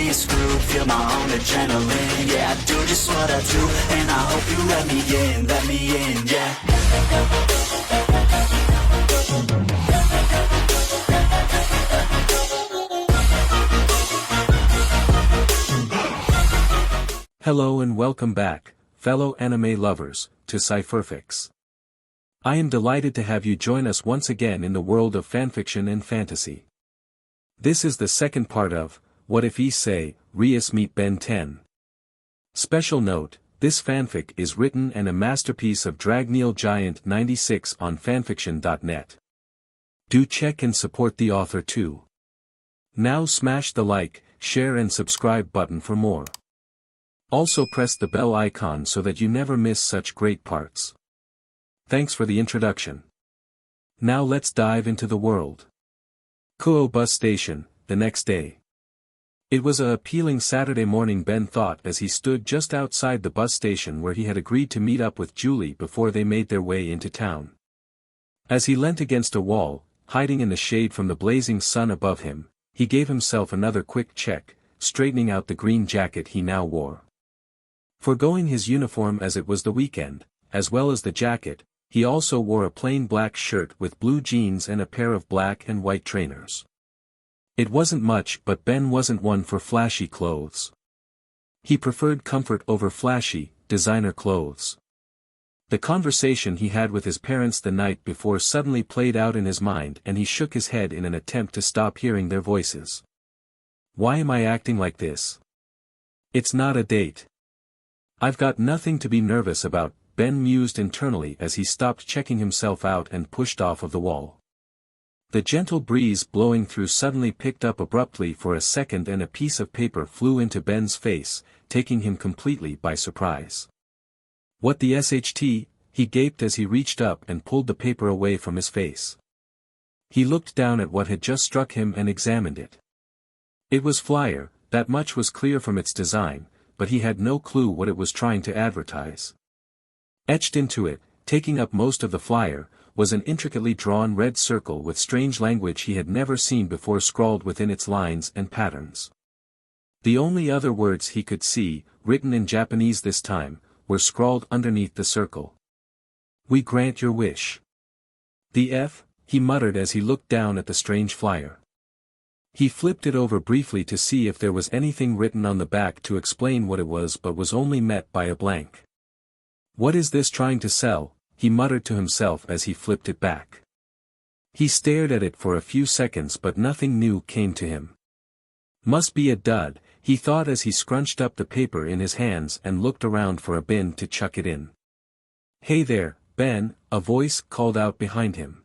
be a screw, feel my own adrenaline. Yeah, I do just what I do, and I hope you let me in, yeah. Hello and welcome back, fellow anime lovers, to Cypherfics. I am delighted to have you join us once again in the world of fanfiction and fantasy. This is the second part of, What If Issei, Rias Meet Ben 10. Special note, this fanfic is written and a masterpiece of Dragneel Giant 96 on fanfiction.net. Do check and support the author too. Now smash the like, share and subscribe button for more. Also press the bell icon so that you never miss such great parts. Thanks for the introduction. Now let's dive into the world. Kuo bus station, the next day. It was a appealing Saturday morning, Ben thought, as he stood just outside the bus station where he had agreed to meet up with Julie before they made their way into town. As he leant against a wall, hiding in the shade from the blazing sun above him, he gave himself another quick check, straightening out the green jacket he now wore. Forgoing his uniform as it was the weekend, as well as the jacket, he also wore a plain black shirt with blue jeans and a pair of black and white trainers. It wasn't much, but Ben wasn't one for flashy clothes. He preferred comfort over flashy, designer clothes. The conversation he had with his parents the night before suddenly played out in his mind, and he shook his head in an attempt to stop hearing their voices. Why am I acting like this? It's not a date. I've got nothing to be nervous about, Ben mused internally as he stopped checking himself out and pushed off of the wall. The gentle breeze blowing through suddenly picked up abruptly for a second, and a piece of paper flew into Ben's face, taking him completely by surprise. What the SHT? He gaped as he reached up and pulled the paper away from his face. He looked down at what had just struck him and examined it. It was flyer, that much was clear from its design, but he had no clue what it was trying to advertise. Etched into it, taking up most of the flyer, was an intricately drawn red circle with strange language he had never seen before scrawled within its lines and patterns. The only other words he could see, written in Japanese this time, were scrawled underneath the circle. We grant your wish. The F, he muttered as he looked down at the strange flyer. He flipped it over briefly to see if there was anything written on the back to explain what it was, but was only met by a blank. What is this trying to sell? He muttered to himself as he flipped it back. He stared at it for a few seconds, but nothing new came to him. Must be a dud, he thought as he scrunched up the paper in his hands and looked around for a bin to chuck it in. Hey there, Ben, a voice called out behind him.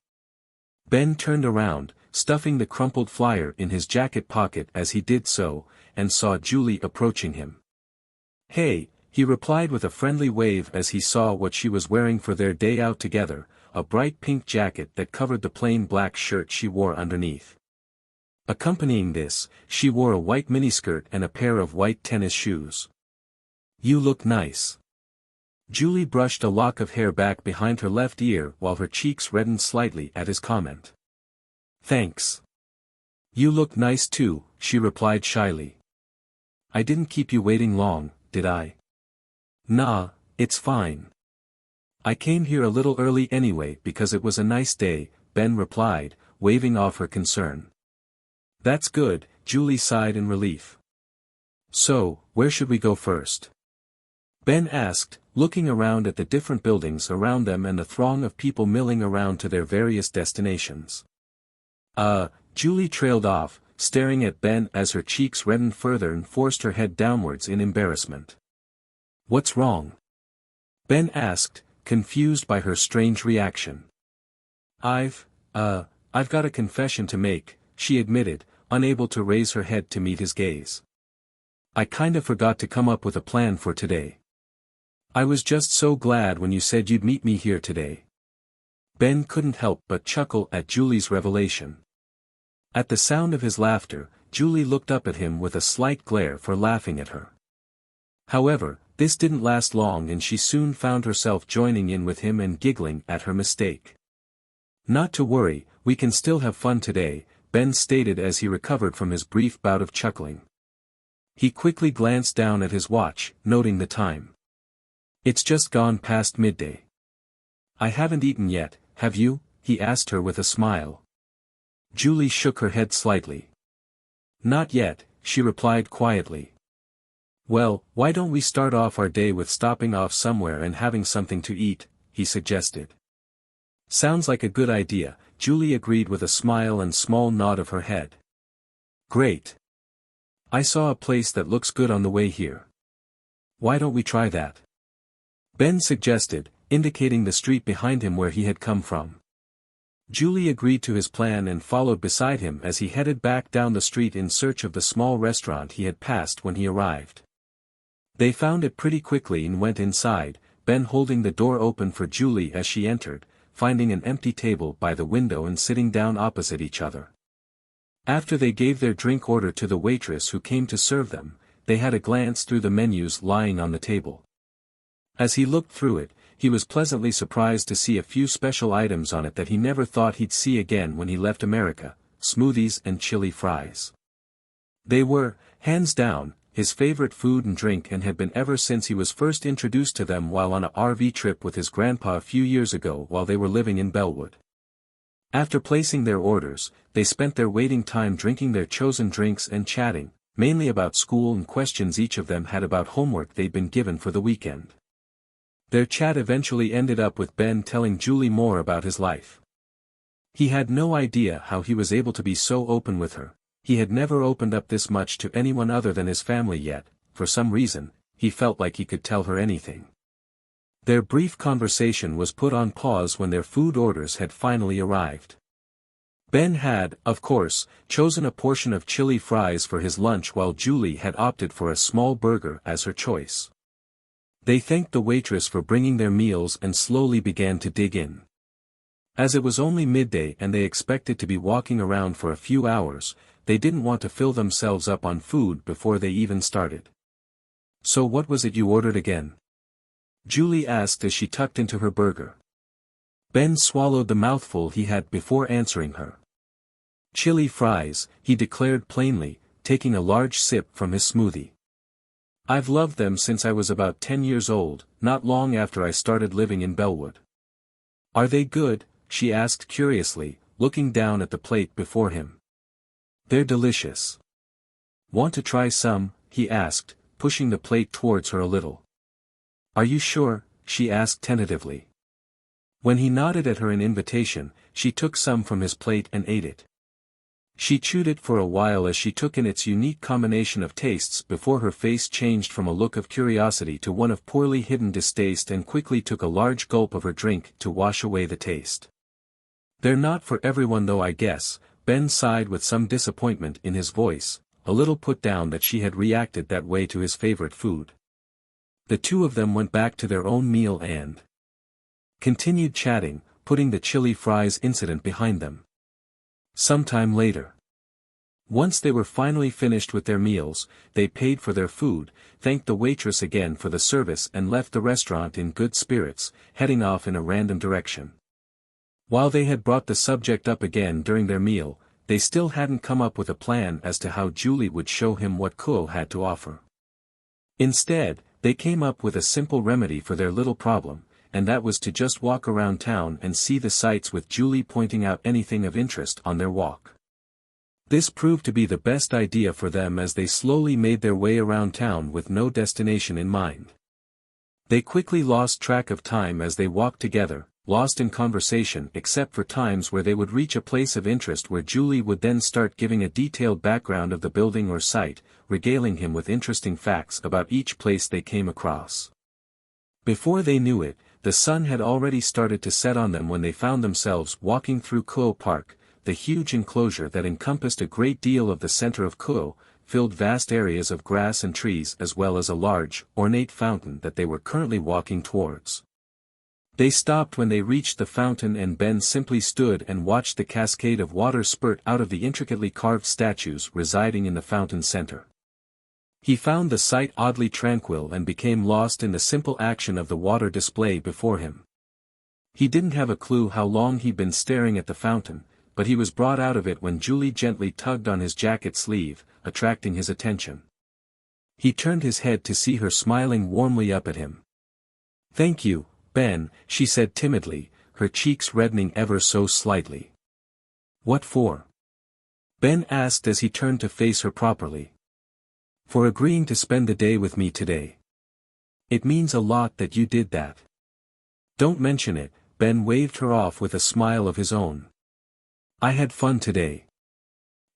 Ben turned around, stuffing the crumpled flyer in his jacket pocket as he did so, and saw Julie approaching him. Hey, he replied with a friendly wave as he saw what she was wearing for their day out together, a bright pink jacket that covered the plain black shirt she wore underneath. Accompanying this, she wore a white miniskirt and a pair of white tennis shoes. You look nice. Julie brushed a lock of hair back behind her left ear while her cheeks reddened slightly at his comment. Thanks. You look nice too, she replied shyly. I didn't keep you waiting long, did I? Nah, it's fine. I came here a little early anyway because it was a nice day, Ben replied, waving off her concern. That's good, Julie sighed in relief. So, where should we go first? Ben asked, looking around at the different buildings around them and the throng of people milling around to their various destinations. Julie trailed off, staring at Ben as her cheeks reddened further and forced her head downwards in embarrassment. What's wrong? Ben asked, confused by her strange reaction. I've got a confession to make, she admitted, unable to raise her head to meet his gaze. I kinda forgot to come up with a plan for today. I was just so glad when you said you'd meet me here today. Ben couldn't help but chuckle at Julie's revelation. At the sound of his laughter, Julie looked up at him with a slight glare for laughing at her. However, this didn't last long and she soon found herself joining in with him and giggling at her mistake. Not to worry, we can still have fun today, Ben stated as he recovered from his brief bout of chuckling. He quickly glanced down at his watch, noting the time. It's just gone past midday. I haven't eaten yet, have you? He asked her with a smile. Julie shook her head slightly. Not yet, she replied quietly. Well, why don't we start off our day with stopping off somewhere and having something to eat, he suggested. Sounds like a good idea, Julie agreed with a smile and small nod of her head. Great. I saw a place that looks good on the way here. Why don't we try that? Ben suggested, indicating the street behind him where he had come from. Julie agreed to his plan and followed beside him as he headed back down the street in search of the small restaurant he had passed when he arrived. They found it pretty quickly and went inside, Ben holding the door open for Julie as she entered, finding an empty table by the window and sitting down opposite each other. After they gave their drink order to the waitress who came to serve them, they had a glance through the menus lying on the table. As he looked through it, he was pleasantly surprised to see a few special items on it that he never thought he'd see again when he left America, smoothies and chili fries. They were, hands down, his favorite food and drink and had been ever since he was first introduced to them while on a RV trip with his grandpa a few years ago while they were living in Bellwood. After placing their orders, they spent their waiting time drinking their chosen drinks and chatting, mainly about school and questions each of them had about homework they'd been given for the weekend. Their chat eventually ended up with Ben telling Julie more about his life. He had no idea how he was able to be so open with her. He had never opened up this much to anyone other than his family yet. For some reason, he felt like he could tell her anything. Their brief conversation was put on pause when their food orders had finally arrived. Ben had, of course, chosen a portion of chili fries for his lunch while Julie had opted for a small burger as her choice. They thanked the waitress for bringing their meals and slowly began to dig in. As it was only midday and they expected to be walking around for a few hours, they didn't want to fill themselves up on food before they even started. So what was it you ordered again? Julie asked as she tucked into her burger. Ben swallowed the mouthful he had before answering her. Chili fries, he declared plainly, taking a large sip from his smoothie. I've loved them since I was about 10 years old, not long after I started living in Bellwood. Are they good? She asked curiously, looking down at the plate before him. They're delicious. Want to try some? He asked, pushing the plate towards her a little. Are you sure? She asked tentatively. When he nodded at her in invitation, she took some from his plate and ate it. She chewed it for a while as she took in its unique combination of tastes before her face changed from a look of curiosity to one of poorly hidden distaste and quickly took a large gulp of her drink to wash away the taste. They're not for everyone though, I guess. Ben sighed with some disappointment in his voice, a little put down that she had reacted that way to his favorite food. The two of them went back to their own meal and continued chatting, putting the chili fries incident behind them. Sometime later. Once they were finally finished with their meals, they paid for their food, thanked the waitress again for the service and left the restaurant in good spirits, heading off in a random direction. While they had brought the subject up again during their meal, they still hadn't come up with a plan as to how Julie would show him what Kuo had to offer. Instead, they came up with a simple remedy for their little problem, and that was to just walk around town and see the sights with Julie pointing out anything of interest on their walk. This proved to be the best idea for them as they slowly made their way around town with no destination in mind. They quickly lost track of time as they walked together, lost in conversation except for times where they would reach a place of interest where Julie would then start giving a detailed background of the building or site, regaling him with interesting facts about each place they came across. Before they knew it, the sun had already started to set on them when they found themselves walking through Kuo Park, the huge enclosure that encompassed a great deal of the center of Kuo, filled vast areas of grass and trees as well as a large, ornate fountain that they were currently walking towards. They stopped when they reached the fountain and Ben simply stood and watched the cascade of water spurt out of the intricately carved statues residing in the fountain center. He found the sight oddly tranquil and became lost in the simple action of the water display before him. He didn't have a clue how long he'd been staring at the fountain, but he was brought out of it when Julie gently tugged on his jacket sleeve, attracting his attention. He turned his head to see her smiling warmly up at him. "Thank you, Ben," she said timidly, her cheeks reddening ever so slightly. "What for?" Ben asked as he turned to face her properly. "For agreeing to spend the day with me today. It means a lot that you did that." "Don't mention it," Ben waved her off with a smile of his own. "I had fun today.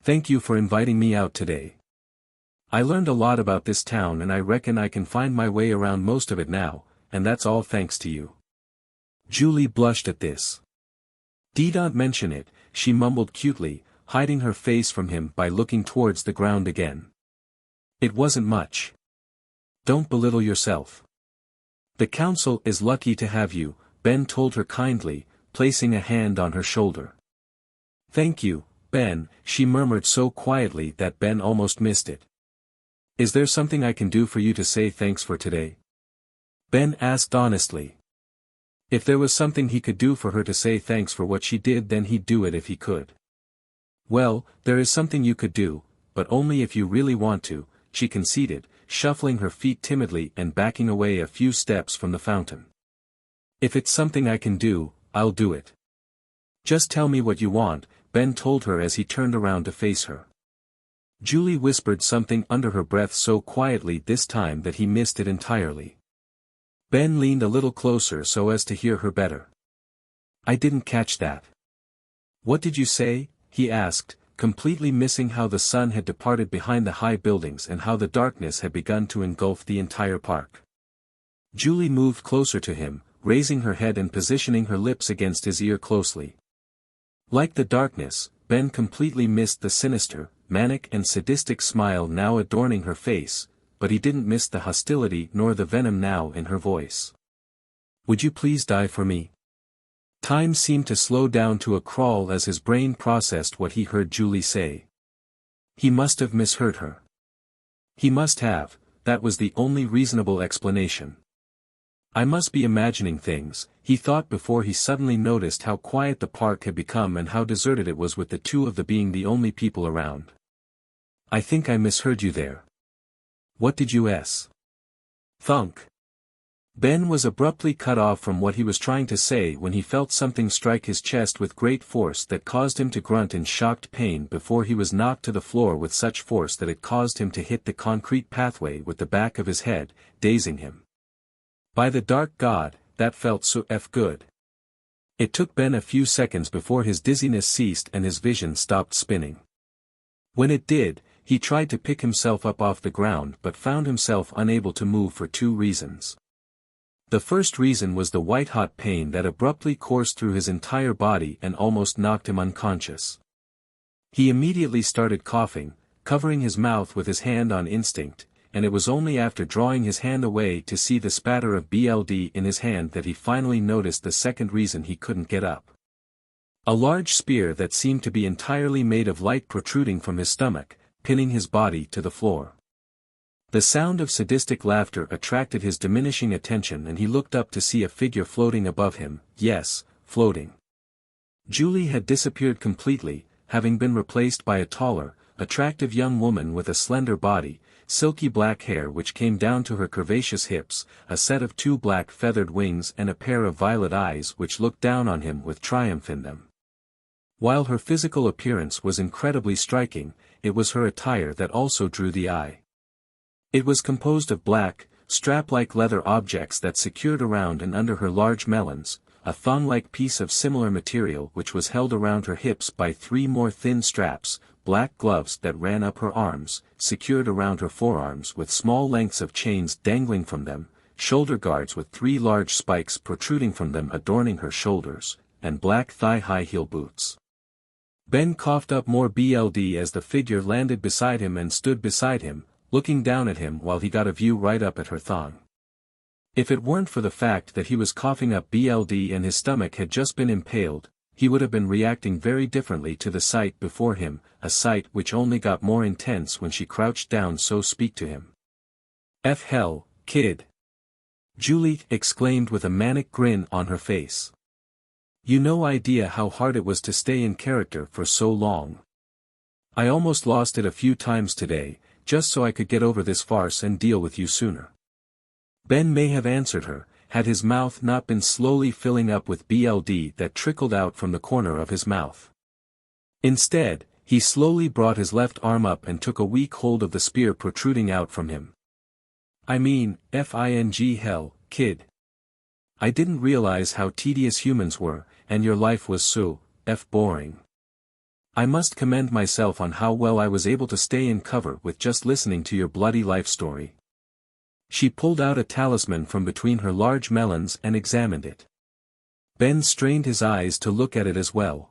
Thank you for inviting me out today. I learned a lot about this town and I reckon I can find my way around most of it now, and that's all thanks to you." Julie blushed at this. "Don't mention it," she mumbled cutely, hiding her face from him by looking towards the ground again. "It wasn't much. Don't belittle yourself. The council is lucky to have you," Ben told her kindly, placing a hand on her shoulder. "Thank you, Ben," she murmured so quietly that Ben almost missed it. "Is there something I can do for you to say thanks for today?" Ben asked honestly. If there was something he could do for her to say thanks for what she did, then he'd do it if he could. "Well, there is something you could do, but only if you really want to," she conceded, shuffling her feet timidly and backing away a few steps from the fountain. "If it's something I can do, I'll do it. Just tell me what you want," Ben told her as he turned around to face her. Julie whispered something under her breath so quietly this time that he missed it entirely. Ben leaned a little closer so as to hear her better. "I didn't catch that. What did you say?" he asked, completely missing how the sun had departed behind the high buildings and how the darkness had begun to engulf the entire park. Julie moved closer to him, raising her head and positioning her lips against his ear closely. Like the darkness, Ben completely missed the sinister, manic and sadistic smile now adorning her face, but he didn't miss the hostility nor the venom now in her voice. "Would you please die for me?" Time seemed to slow down to a crawl as his brain processed what he heard Julie say. He must have misheard her. He must have, that was the only reasonable explanation. "I must be imagining things," he thought before he suddenly noticed how quiet the park had become and how deserted it was with the two of them being the only people around. "I think I misheard you there. What did you s?" "Thunk." Ben was abruptly cut off from what he was trying to say when he felt something strike his chest with great force that caused him to grunt in shocked pain before he was knocked to the floor with such force that it caused him to hit the concrete pathway with the back of his head, dazing him. By the dark god, that felt so good. It took Ben a few seconds before his dizziness ceased and his vision stopped spinning. When it did, he tried to pick himself up off the ground but found himself unable to move for two reasons. The first reason was the white-hot pain that abruptly coursed through his entire body and almost knocked him unconscious. He immediately started coughing, covering his mouth with his hand on instinct, and it was only after drawing his hand away to see the spatter of blood in his hand that he finally noticed the second reason he couldn't get up. A large spear that seemed to be entirely made of light protruding from his stomach, pinning his body to the floor. The sound of sadistic laughter attracted his diminishing attention and he looked up to see a figure floating above him, yes, floating. Julie had disappeared completely, having been replaced by a taller, attractive young woman with a slender body, silky black hair which came down to her curvaceous hips, a set of two black feathered wings and a pair of violet eyes which looked down on him with triumph in them. While her physical appearance was incredibly striking, it was her attire that also drew the eye. It was composed of black, strap-like leather objects that secured around and under her large melons, a thong-like piece of similar material which was held around her hips by three more thin straps, black gloves that ran up her arms, secured around her forearms with small lengths of chains dangling from them, shoulder guards with three large spikes protruding from them adorning her shoulders, and black thigh-high heel boots. Ben coughed up more blood as the figure landed beside him and stood beside him, looking down at him while he got a view right up at her thong. If it weren't for the fact that he was coughing up blood and his stomach had just been impaled, he would have been reacting very differently to the sight before him, a sight which only got more intense when she crouched down so speak to him. "F hell, kid!" Julie exclaimed with a manic grin on her face. "You no idea how hard it was to stay in character for so long. I almost lost it a few times today, just so I could get over this farce and deal with you sooner. Ben may have answered her, had his mouth not been slowly filling up with blood that trickled out from the corner of his mouth. Instead, he slowly brought his left arm up and took a weak hold of the spear protruding out from him. I mean, hell, kid. I didn't realize how tedious humans were, and your life was so, boring. I must commend myself on how well I was able to stay in cover with just listening to your bloody life story. She pulled out a talisman from between her large melons and examined it. Ben strained his eyes to look at it as well.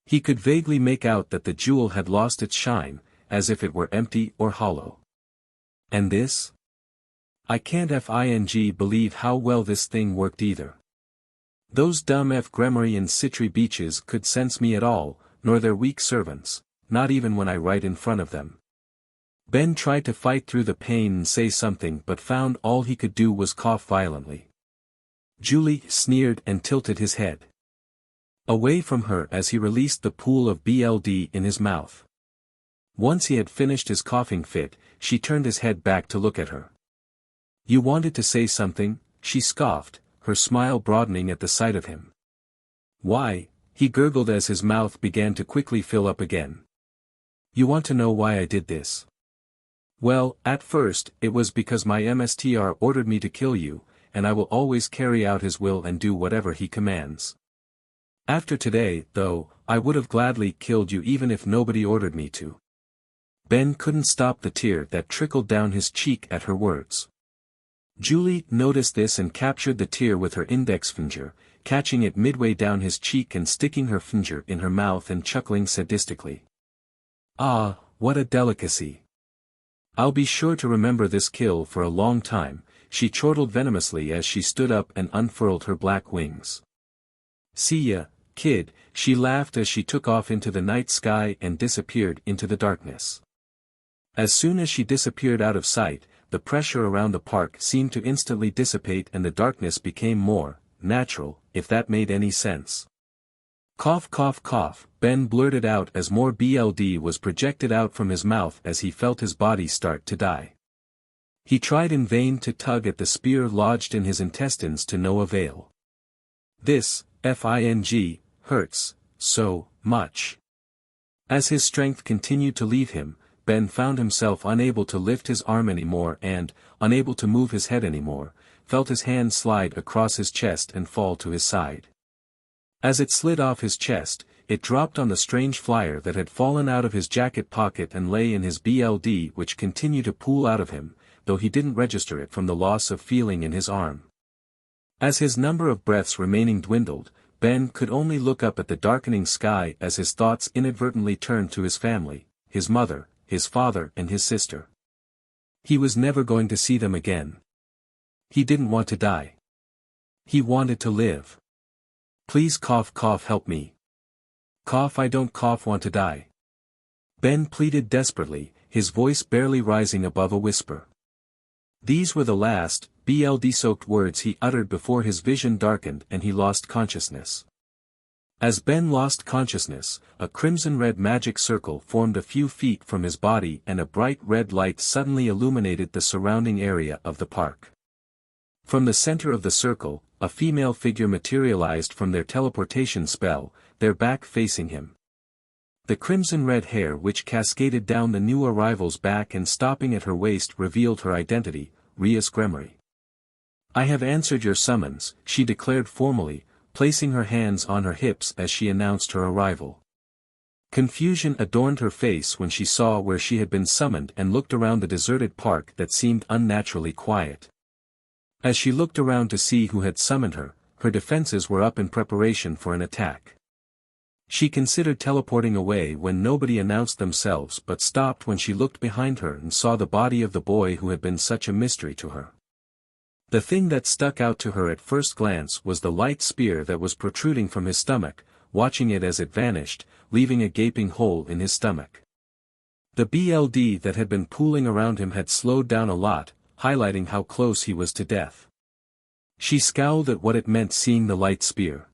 He could vaguely make out that the jewel had lost its shine, as if it were empty or hollow. And this? I can't believe how well this thing worked either. Those dumb Gremory and Citri beaches could sense me at all, nor their weak servants, not even when I right in front of them. Ben tried to fight through the pain and say something but found all he could do was cough violently. Julie sneered and tilted his head away from her as he released the pool of blood in his mouth. Once he had finished his coughing fit, she turned his head back to look at her. You wanted to say something, she scoffed, her smile broadening at the sight of him. Why, he gurgled as his mouth began to quickly fill up again. You want to know why I did this? Well, at first, it was because my MSTR ordered me to kill you, and I will always carry out his will and do whatever he commands. After today, though, I would have gladly killed you even if nobody ordered me to. Ben couldn't stop the tear that trickled down his cheek at her words. Julie noticed this and captured the tear with her index finger, catching it midway down his cheek and sticking her finger in her mouth and chuckling sadistically. Ah, what a delicacy. I'll be sure to remember this kill for a long time, she chortled venomously as she stood up and unfurled her black wings. See ya, kid, she laughed as she took off into the night sky and disappeared into the darkness. As soon as she disappeared out of sight, the pressure around the park seemed to instantly dissipate and the darkness became more natural, if that made any sense. Cough cough cough, Ben blurted out as more blood was projected out from his mouth as he felt his body start to die. He tried in vain to tug at the spear lodged in his intestines to no avail. This, hurts, so much. As his strength continued to leave him, Ben found himself unable to lift his arm anymore and, unable to move his head anymore, felt his hand slide across his chest and fall to his side. As it slid off his chest, it dropped on the strange flyer that had fallen out of his jacket pocket and lay in his blood which continued to pool out of him, though he didn't register it from the loss of feeling in his arm. As his number of breaths remaining dwindled, Ben could only look up at the darkening sky as his thoughts inadvertently turned to his family, his mother, his father and his sister. He was never going to see them again. He didn't want to die. He wanted to live. Please cough cough help me. Cough I don't cough want to die. Ben pleaded desperately, his voice barely rising above a whisper. These were the last, blood-soaked words he uttered before his vision darkened and he lost consciousness. As Ben lost consciousness, a crimson-red magic circle formed a few feet from his body and a bright red light suddenly illuminated the surrounding area of the park. From the center of the circle, a female figure materialized from their teleportation spell, their back facing him. The crimson-red hair which cascaded down the new arrival's back and stopping at her waist revealed her identity, Rias Gremory. I have answered your summons, she declared formally, placing her hands on her hips as she announced her arrival. Confusion adorned her face when she saw where she had been summoned and looked around the deserted park that seemed unnaturally quiet. As she looked around to see who had summoned her, her defenses were up in preparation for an attack. She considered teleporting away when nobody announced themselves but stopped when she looked behind her and saw the body of the boy who had been such a mystery to her. The thing that stuck out to her at first glance was the light spear that was protruding from his stomach, watching it as it vanished, leaving a gaping hole in his stomach. The blood that had been pooling around him had slowed down a lot, highlighting how close he was to death. She scowled at what it meant seeing the light spear.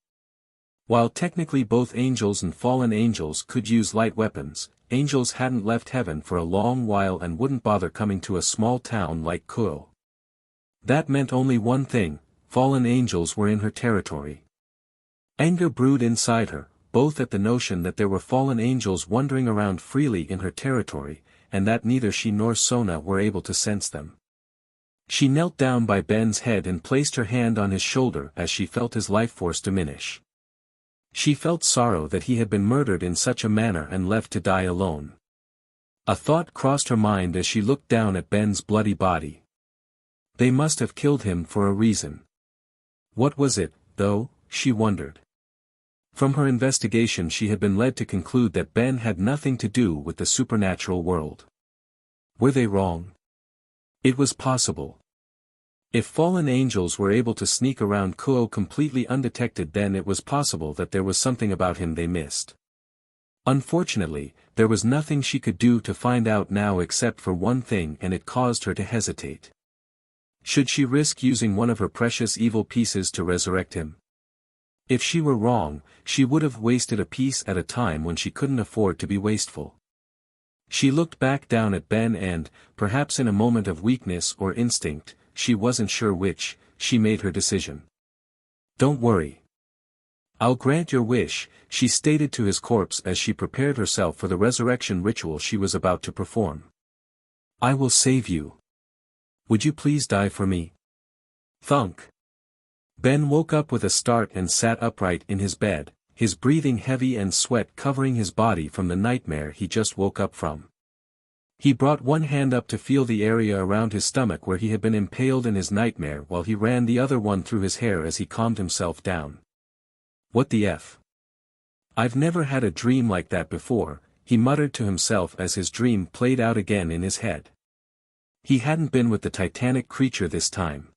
While technically both angels and fallen angels could use light weapons, angels hadn't left heaven for a long while and wouldn't bother coming to a small town like Kuo. That meant only one thing: fallen angels were in her territory. Anger brewed inside her, both at the notion that there were fallen angels wandering around freely in her territory, and that neither she nor Sona were able to sense them. She knelt down by Ben's head and placed her hand on his shoulder as she felt his life force diminish. She felt sorrow that he had been murdered in such a manner and left to die alone. A thought crossed her mind as she looked down at Ben's bloody body. They must have killed him for a reason. What was it, though, she wondered. From her investigation she had been led to conclude that Ben had nothing to do with the supernatural world. Were they wrong? It was possible. If fallen angels were able to sneak around Kuo completely undetected, then it was possible that there was something about him they missed. Unfortunately, there was nothing she could do to find out now except for one thing, and it caused her to hesitate. Should she risk using one of her precious evil pieces to resurrect him? If she were wrong, she would have wasted a piece at a time when she couldn't afford to be wasteful. She looked back down at Ben and, perhaps in a moment of weakness or instinct, she wasn't sure which, she made her decision. "Don't worry. I'll grant your wish," she stated to his corpse as she prepared herself for the resurrection ritual she was about to perform. "I will save you. Would you please die for me?" Thunk. Ben woke up with a start and sat upright in his bed, his breathing heavy and sweat covering his body from the nightmare he just woke up from. He brought one hand up to feel the area around his stomach where he had been impaled in his nightmare while he ran the other one through his hair as he calmed himself down. "What the F? I've never had a dream like that before," he muttered to himself as his dream played out again in his head. He hadn't been with the titanic creature this time.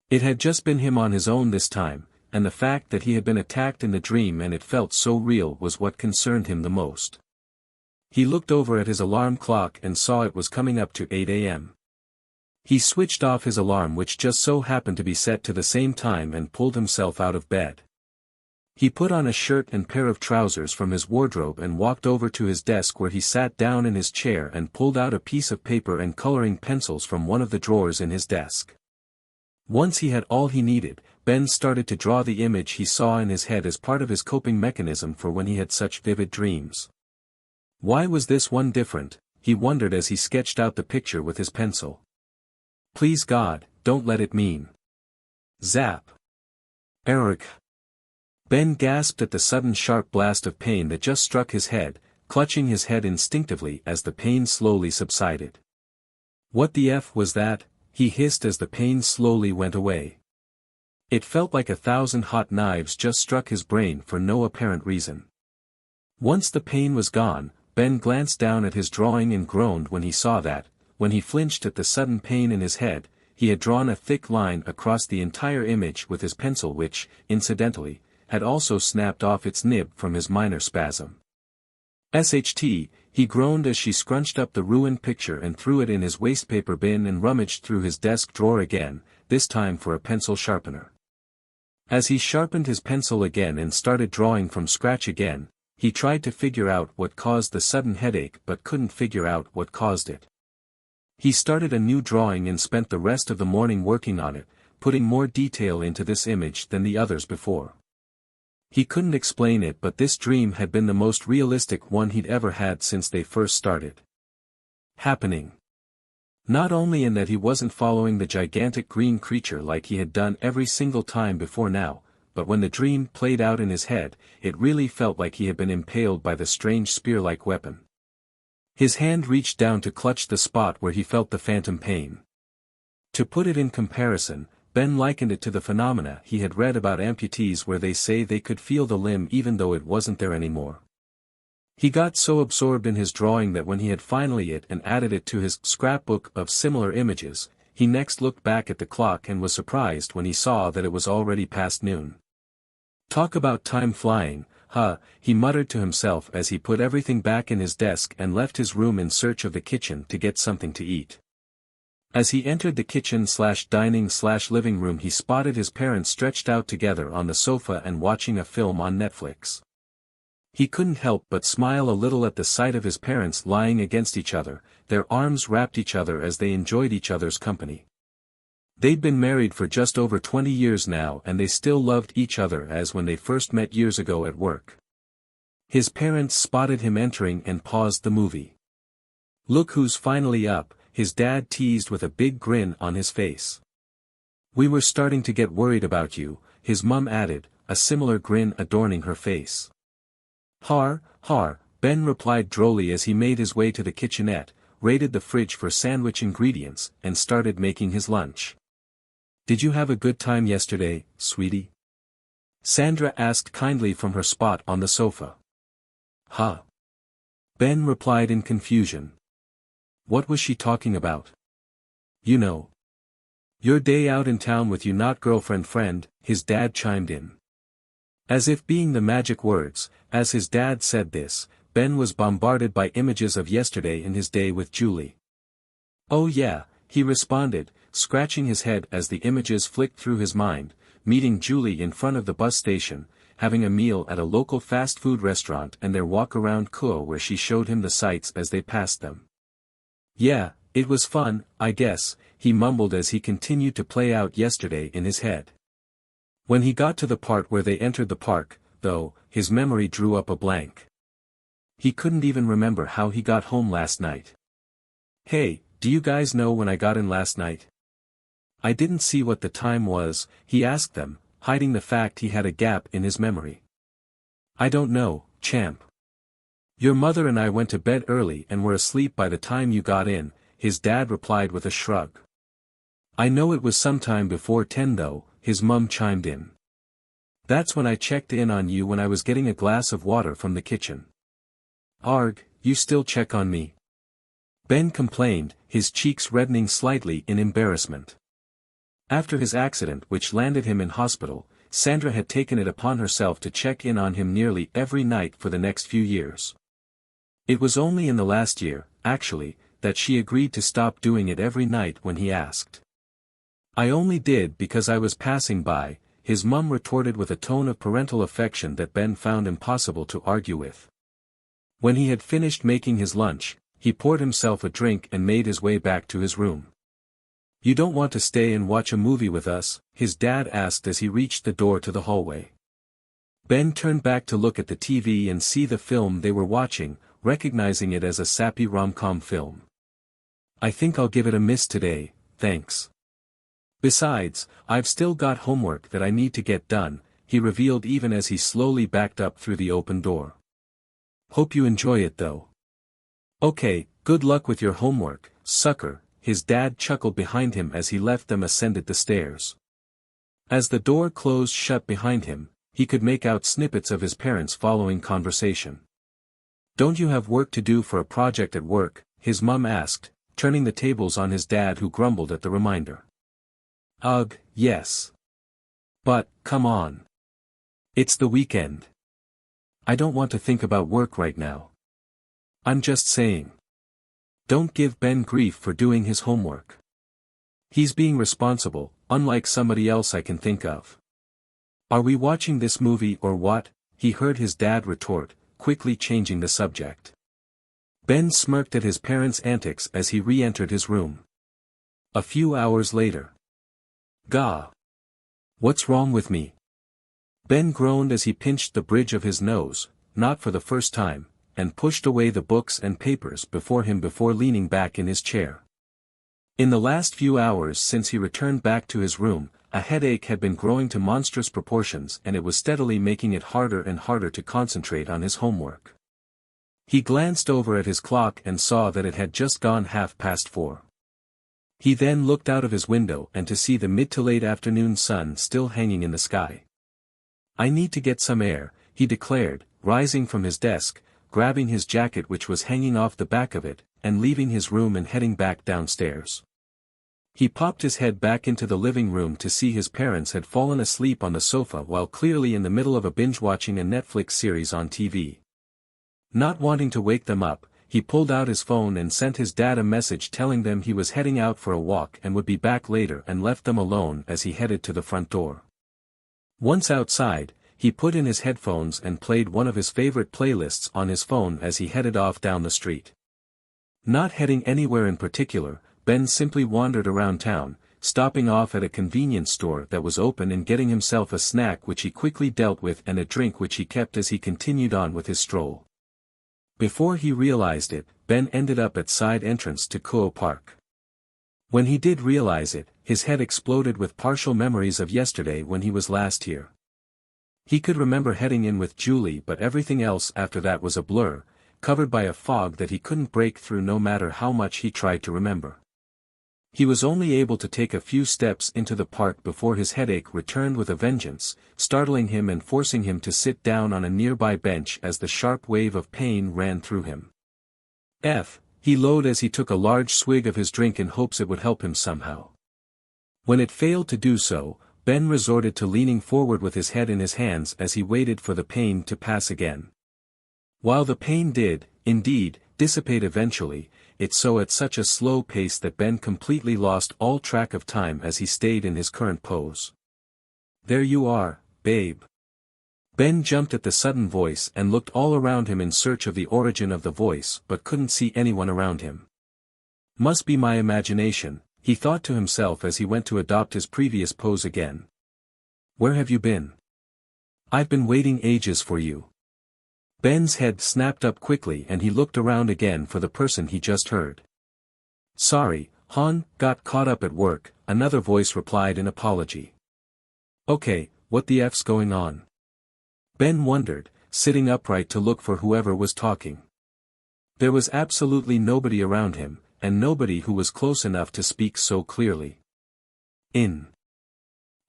It had just been him on his own this time, and the fact that he had been attacked in the dream and it felt so real was what concerned him the most. He looked over at his alarm clock and saw it was coming up to 8 a.m. He switched off his alarm, which just so happened to be set to the same time, and pulled himself out of bed. He put on a shirt and pair of trousers from his wardrobe and walked over to his desk where he sat down in his chair and pulled out a piece of paper and coloring pencils from one of the drawers in his desk. Once he had all he needed, Ben started to draw the image he saw in his head as part of his coping mechanism for when he had such vivid dreams. Why was this one different, he wondered as he sketched out the picture with his pencil. Please God, don't let it mean. Zap. Eric. Ben gasped at the sudden sharp blast of pain that just struck his head, clutching his head instinctively as the pain slowly subsided. What the F was that? He hissed as the pain slowly went away. It felt like 1,000 hot knives just struck his brain for no apparent reason. Once the pain was gone, Ben glanced down at his drawing and groaned when he saw that, when he flinched at the sudden pain in his head, he had drawn a thick line across the entire image with his pencil, which, incidentally, had also snapped off its nib from his minor spasm. SHT, he groaned as she scrunched up the ruined picture and threw it in his wastepaper bin and rummaged through his desk drawer again, this time for a pencil sharpener. As he sharpened his pencil again and started drawing from scratch again, he tried to figure out what caused the sudden headache but couldn't figure out what caused it. He started a new drawing and spent the rest of the morning working on it, putting more detail into this image than the others before. He couldn't explain it, but this dream had been the most realistic one he'd ever had since they first started happening. Not only in that he wasn't following the gigantic green creature like he had done every single time before now, but when the dream played out in his head, it really felt like he had been impaled by the strange spear-like weapon. His hand reached down to clutch the spot where he felt the phantom pain. To put it in comparison, Ben likened it to the phenomena he had read about amputees where they say they could feel the limb even though it wasn't there anymore. He got so absorbed in his drawing that when he had finally it and added it to his scrapbook of similar images, he next looked back at the clock and was surprised when he saw that it was already past noon. Talk about time flying, huh, he muttered to himself as he put everything back in his desk and left his room in search of the kitchen to get something to eat. As he entered the kitchen/dining/living room, he spotted his parents stretched out together on the sofa and watching a film on Netflix. He couldn't help but smile a little at the sight of his parents lying against each other, their arms wrapped each other as they enjoyed each other's company. They'd been married for just over 20 years now and they still loved each other as when they first met years ago at work. His parents spotted him entering and paused the movie. "Look who's finally up," his dad teased with a big grin on his face. "We were starting to get worried about you," his mum added, a similar grin adorning her face. "Har, har," Ben replied drolly as he made his way to the kitchenette, raided the fridge for sandwich ingredients, and started making his lunch. "Did you have a good time yesterday, sweetie?" Sandra asked kindly from her spot on the sofa. "Huh?" Ben replied in confusion. What was she talking about? "You know. Your day out in town with you not girlfriend friend," his dad chimed in. As if being the magic words, as his dad said this, Ben was bombarded by images of yesterday and his day with Julie. "Oh yeah," he responded, scratching his head as the images flicked through his mind, meeting Julie in front of the bus station, having a meal at a local fast food restaurant and their walk around Kuo where she showed him the sights as they passed them. "Yeah, it was fun, I guess," he mumbled as he continued to play out yesterday in his head. When he got to the part where they entered the park, though, his memory drew up a blank. He couldn't even remember how he got home last night. "Hey, do you guys know when I got in last night?" "I didn't see what the time was," he asked them, hiding the fact he had a gap in his memory. "I don't know, champ. Your mother and I went to bed early and were asleep by the time you got in," his dad replied with a shrug. "I know it was sometime before 10 though," his mum chimed in. "That's when I checked in on you when I was getting a glass of water from the kitchen." "Arg, you still check on me?" Ben complained, his cheeks reddening slightly in embarrassment. After his accident which landed him in hospital, Sandra had taken it upon herself to check in on him nearly every night for the next few years. It was only in the last year, actually, that she agreed to stop doing it every night when he asked. "I only did because I was passing by," his mum retorted with a tone of parental affection that Ben found impossible to argue with. When he had finished making his lunch, he poured himself a drink and made his way back to his room. "You don't want to stay and watch a movie with us?" his dad asked as he reached the door to the hallway. Ben turned back to look at the TV and see the film they were watching, recognizing it as a sappy rom-com film. "I think I'll give it a miss today, thanks. Besides, I've still got homework that I need to get done," he revealed even as he slowly backed up through the open door. "Hope you enjoy it though." "Okay, good luck with your homework, sucker," his dad chuckled behind him as he left them ascended the stairs. As the door closed shut behind him, he could make out snippets of his parents' following conversation. "Don't you have work to do for a project at work?" his mum asked, turning the tables on his dad who grumbled at the reminder. "Ugh, yes. But, come on. It's the weekend. I don't want to think about work right now. I'm just saying. Don't give Ben grief for doing his homework. He's being responsible, unlike somebody else I can think of." "Are we watching this movie or what?" he heard his dad retort, quickly changing the subject. Ben smirked at his parents' antics as he re-entered his room. A few hours later. "Gah! What's wrong with me?" Ben groaned as he pinched the bridge of his nose, not for the first time, and pushed away the books and papers before him before leaning back in his chair. In the last few hours since he returned back to his room, a headache had been growing to monstrous proportions and it was steadily making it harder and harder to concentrate on his homework. He glanced over at his clock and saw that it had just gone 4:30. He then looked out of his window and to see the mid to late afternoon sun still hanging in the sky. "I need to get some air," he declared, rising from his desk, grabbing his jacket which was hanging off the back of it, and leaving his room and heading back downstairs. He popped his head back into the living room to see his parents had fallen asleep on the sofa while clearly in the middle of a binge-watching a Netflix series on TV. Not wanting to wake them up, he pulled out his phone and sent his dad a message telling them he was heading out for a walk and would be back later and left them alone as he headed to the front door. Once outside, he put in his headphones and played one of his favorite playlists on his phone as he headed off down the street. Not heading anywhere in particular, Ben simply wandered around town, stopping off at a convenience store that was open and getting himself a snack which he quickly dealt with and a drink which he kept as he continued on with his stroll. Before he realized it, Ben ended up at side entrance to Kuo Park. When he did realize it, his head exploded with partial memories of yesterday when he was last here. He could remember heading in with Julie, but everything else after that was a blur, covered by a fog that he couldn't break through no matter how much he tried to remember. He was only able to take a few steps into the park before his headache returned with a vengeance, startling him and forcing him to sit down on a nearby bench as the sharp wave of pain ran through him. He lowed as he took a large swig of his drink in hopes it would help him somehow. When it failed to do so, Ben resorted to leaning forward with his head in his hands as he waited for the pain to pass again. While the pain did, indeed, dissipate eventually, it so at such a slow pace that Ben completely lost all track of time as he stayed in his current pose. "There you are, babe." Ben jumped at the sudden voice and looked all around him in search of the origin of the voice but couldn't see anyone around him. Must be my imagination, he thought to himself as he went to adopt his previous pose again. "Where have you been? I've been waiting ages for you." Ben's head snapped up quickly and he looked around again for the person he just heard. "Sorry, hon, got caught up at work," another voice replied in apology. "Okay, what the F's going on?" Ben wondered, sitting upright to look for whoever was talking. There was absolutely nobody around him, and nobody who was close enough to speak so clearly. In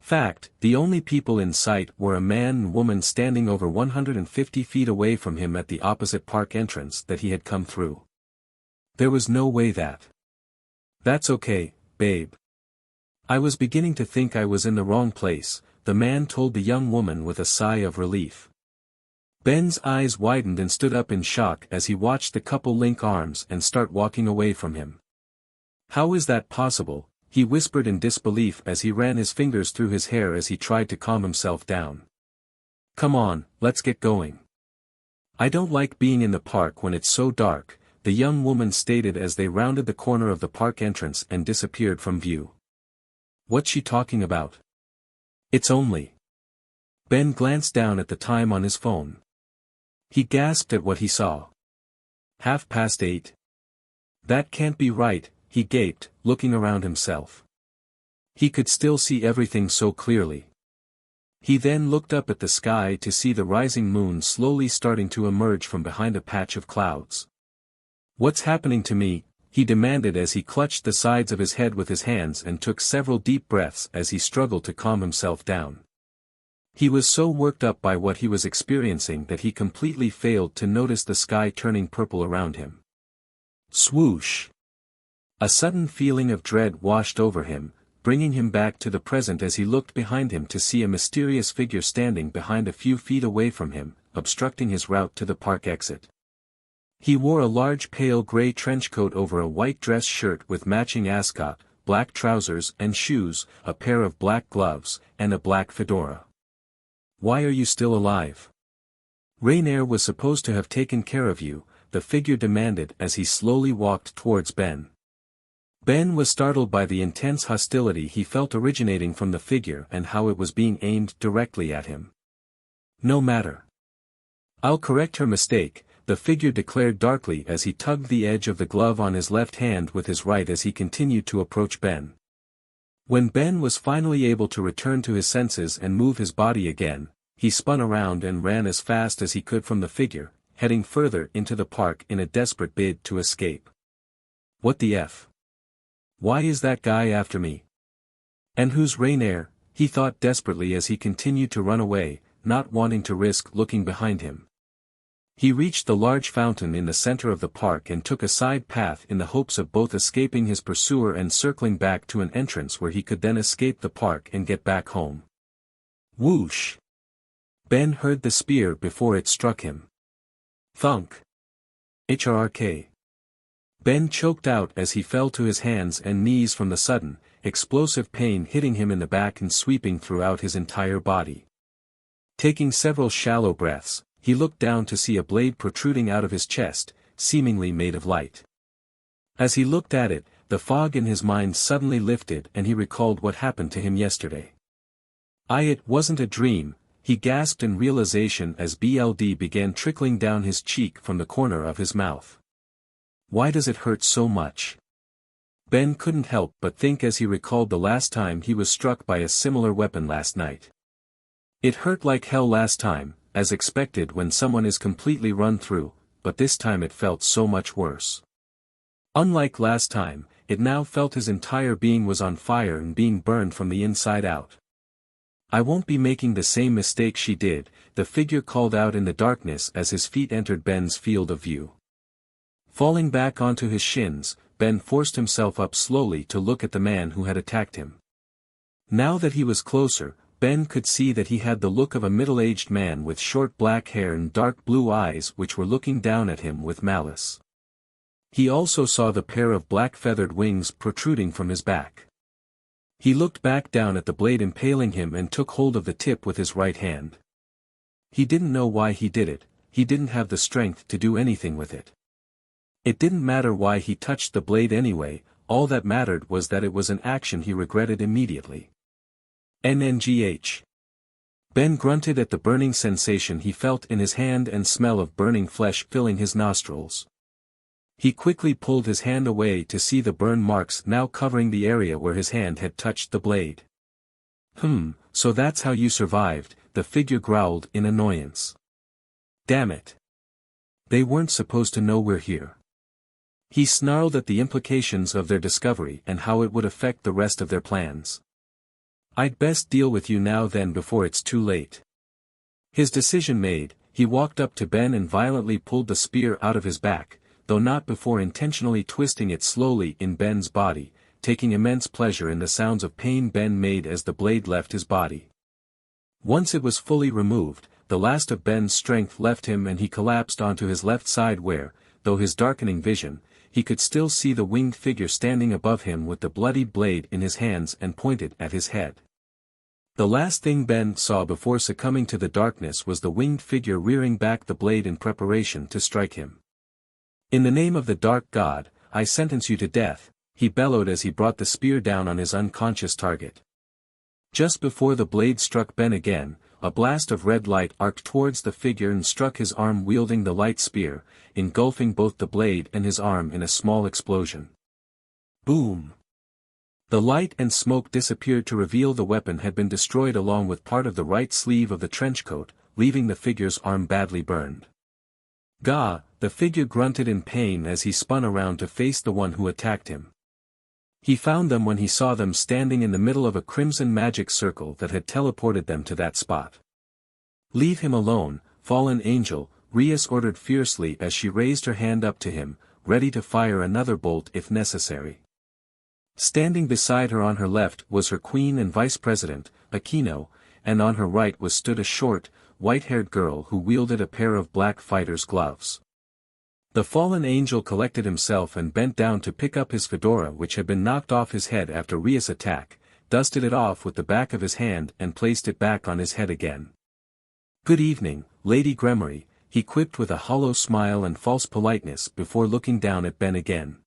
fact, the only people in sight were a man and woman standing over 150 feet away from him at the opposite park entrance that he had come through. There was no way that. "That's okay, babe. I was beginning to think I was in the wrong place," the man told the young woman with a sigh of relief. Ben's eyes widened and stood up in shock as he watched the couple link arms and start walking away from him. "How is that possible?" he whispered in disbelief as he ran his fingers through his hair as he tried to calm himself down. "Come on, let's get going." "I don't like being in the park when it's so dark," the young woman stated as they rounded the corner of the park entrance and disappeared from view. "What's she talking about? It's only..." Ben glanced down at the time on his phone. He gasped at what he saw. 8:30. "That can't be right," he gaped, looking around himself. He could still see everything so clearly. He then looked up at the sky to see the rising moon slowly starting to emerge from behind a patch of clouds. "What's happening to me?" he demanded as he clutched the sides of his head with his hands and took several deep breaths as he struggled to calm himself down. He was so worked up by what he was experiencing that he completely failed to notice the sky turning purple around him. Swoosh! A sudden feeling of dread washed over him, bringing him back to the present as he looked behind him to see a mysterious figure standing behind a few feet away from him, obstructing his route to the park exit. He wore a large pale gray trenchcoat over a white dress shirt with matching ascot, black trousers and shoes, a pair of black gloves, and a black fedora. "Why are you still alive? Rainier was supposed to have taken care of you," the figure demanded as he slowly walked towards Ben. Ben was startled by the intense hostility he felt originating from the figure and how it was being aimed directly at him. "No matter. I'll correct her mistake," the figure declared darkly as he tugged the edge of the glove on his left hand with his right as he continued to approach Ben. When Ben was finally able to return to his senses and move his body again, he spun around and ran as fast as he could from the figure, heading further into the park in a desperate bid to escape. "What the F? Why is that guy after me? And who's Rainier?" he thought desperately as he continued to run away, not wanting to risk looking behind him. He reached the large fountain in the center of the park and took a side path in the hopes of both escaping his pursuer and circling back to an entrance where he could then escape the park and get back home. Whoosh! Ben heard the spear before it struck him. Thunk! HRRK. Ben choked out as he fell to his hands and knees from the sudden, explosive pain hitting him in the back and sweeping throughout his entire body. Taking several shallow breaths, he looked down to see a blade protruding out of his chest, seemingly made of light. As he looked at it, the fog in his mind suddenly lifted and he recalled what happened to him yesterday. It wasn't a dream, he gasped in realization as blood began trickling down his cheek from the corner of his mouth. Why does it hurt so much? Ben couldn't help but think as he recalled the last time he was struck by a similar weapon last night. It hurt like hell last time, as expected when someone is completely run through, but this time it felt so much worse. Unlike last time, it now felt his entire being was on fire and being burned from the inside out. I won't be making the same mistake she did, the figure called out in the darkness as his feet entered Ben's field of view. Falling back onto his shins, Ben forced himself up slowly to look at the man who had attacked him. Now that he was closer, Ben could see that he had the look of a middle-aged man with short black hair and dark blue eyes which were looking down at him with malice. He also saw the pair of black feathered wings protruding from his back. He looked back down at the blade impaling him and took hold of the tip with his right hand. He didn't know why he did it, he didn't have the strength to do anything with it. It didn't matter why he touched the blade anyway, all that mattered was that it was an action he regretted immediately. NNGH. Ben grunted at the burning sensation he felt in his hand and smell of burning flesh filling his nostrils. He quickly pulled his hand away to see the burn marks now covering the area where his hand had touched the blade. So that's how you survived, the figure growled in annoyance. Damn it. They weren't supposed to know we're here. He snarled at the implications of their discovery and how it would affect the rest of their plans. I'd best deal with you now then before it's too late. His decision made, he walked up to Ben and violently pulled the spear out of his back, though not before intentionally twisting it slowly in Ben's body, taking immense pleasure in the sounds of pain Ben made as the blade left his body. Once it was fully removed, the last of Ben's strength left him and he collapsed onto his left side where, though his darkening vision, he could still see the winged figure standing above him with the bloodied blade in his hands and pointed at his head. The last thing Ben saw before succumbing to the darkness was the winged figure rearing back the blade in preparation to strike him. In the name of the dark god, I sentence you to death, he bellowed as he brought the spear down on his unconscious target. Just before the blade struck Ben again, a blast of red light arced towards the figure and struck his arm wielding the light spear, engulfing both the blade and his arm in a small explosion. Boom! The light and smoke disappeared to reveal the weapon had been destroyed along with part of the right sleeve of the trenchcoat, leaving the figure's arm badly burned. Gah! The figure grunted in pain as he spun around to face the one who attacked him. He found them when he saw them standing in the middle of a crimson magic circle that had teleported them to that spot. Leave him alone, fallen angel, Rias ordered fiercely as she raised her hand up to him, ready to fire another bolt if necessary. Standing beside her on her left was her queen and vice president, Aquino, and on her right stood a short, white-haired girl who wielded a pair of black fighter's gloves. The fallen angel collected himself and bent down to pick up his fedora which had been knocked off his head after Rias' attack, dusted it off with the back of his hand and placed it back on his head again. Good evening, Lady Gremory, he quipped with a hollow smile and false politeness before looking down at Ben again.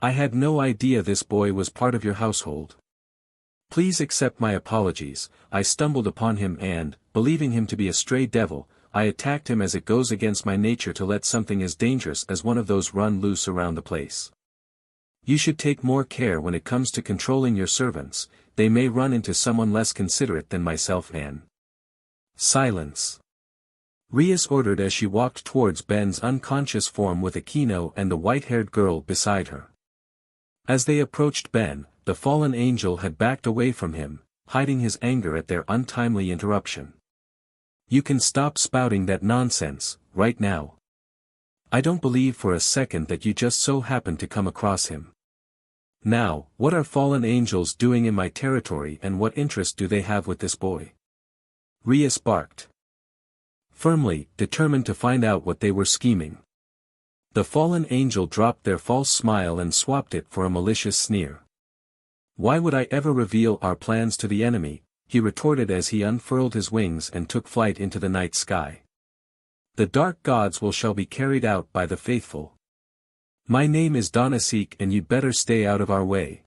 I had no idea this boy was part of your household. Please accept my apologies, I stumbled upon him and, believing him to be a stray devil, I attacked him as it goes against my nature to let something as dangerous as one of those run loose around the place. You should take more care when it comes to controlling your servants, they may run into someone less considerate than myself and... Silence. Rias ordered as she walked towards Ben's unconscious form with Aquino and the white-haired girl beside her. As they approached Ben, the fallen angel had backed away from him, hiding his anger at their untimely interruption. You can stop spouting that nonsense, right now. I don't believe for a second that you just so happened to come across him. Now, what are fallen angels doing in my territory and what interest do they have with this boy? Rias barked. Firmly, determined to find out what they were scheming. The fallen angel dropped their false smile and swapped it for a malicious sneer. Why would I ever reveal our plans to the enemy, he retorted as he unfurled his wings and took flight into the night sky. The dark gods shall be carried out by the faithful. My name is Donasek and you'd better stay out of our way.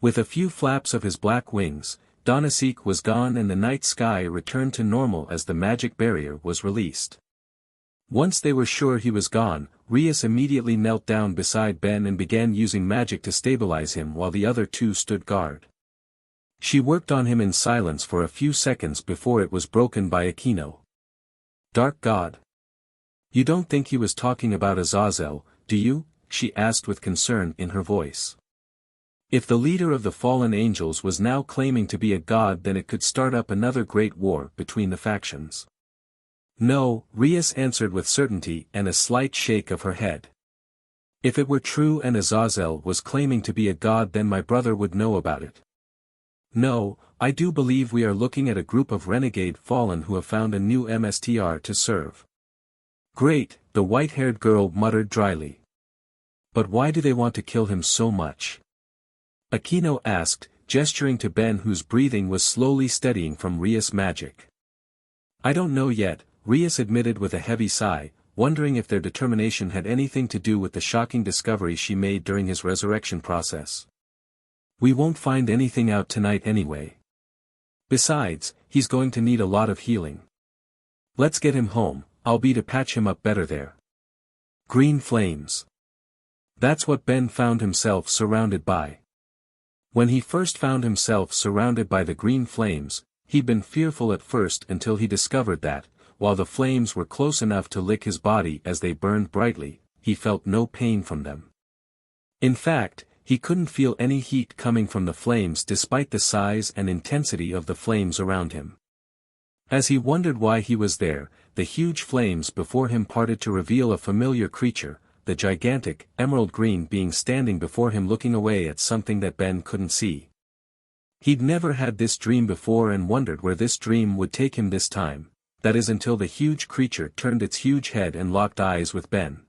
With a few flaps of his black wings, Donasek was gone and the night sky returned to normal as the magic barrier was released. Once they were sure he was gone, Rias immediately knelt down beside Ben and began using magic to stabilize him while the other two stood guard. She worked on him in silence for a few seconds before it was broken by Aquino. Dark God? You don't think he was talking about Azazel, do you? She asked with concern in her voice. If the leader of the fallen angels was now claiming to be a god, then it could start up another great war between the factions. No, Rias answered with certainty and a slight shake of her head. If it were true and Azazel was claiming to be a god, then my brother would know about it. No, I do believe we are looking at a group of renegade fallen who have found a new MSTR to serve. Great, the white-haired girl muttered dryly. But why do they want to kill him so much? Aquino asked, gesturing to Ben whose breathing was slowly steadying from Rias' magic. I don't know yet, Rias admitted with a heavy sigh, wondering if their determination had anything to do with the shocking discovery she made during his resurrection process. We won't find anything out tonight anyway. Besides, he's going to need a lot of healing. Let's get him home, I'll be to patch him up better there. Green flames. That's what Ben found himself surrounded by. When he first found himself surrounded by the green flames, he'd been fearful at first until he discovered that, while the flames were close enough to lick his body as they burned brightly, he felt no pain from them. In fact, he couldn't feel any heat coming from the flames despite the size and intensity of the flames around him. As he wondered why he was there, the huge flames before him parted to reveal a familiar creature, the gigantic, emerald green being standing before him looking away at something that Ben couldn't see. He'd never had this dream before and wondered where this dream would take him this time, that is until the huge creature turned its huge head and locked eyes with Ben.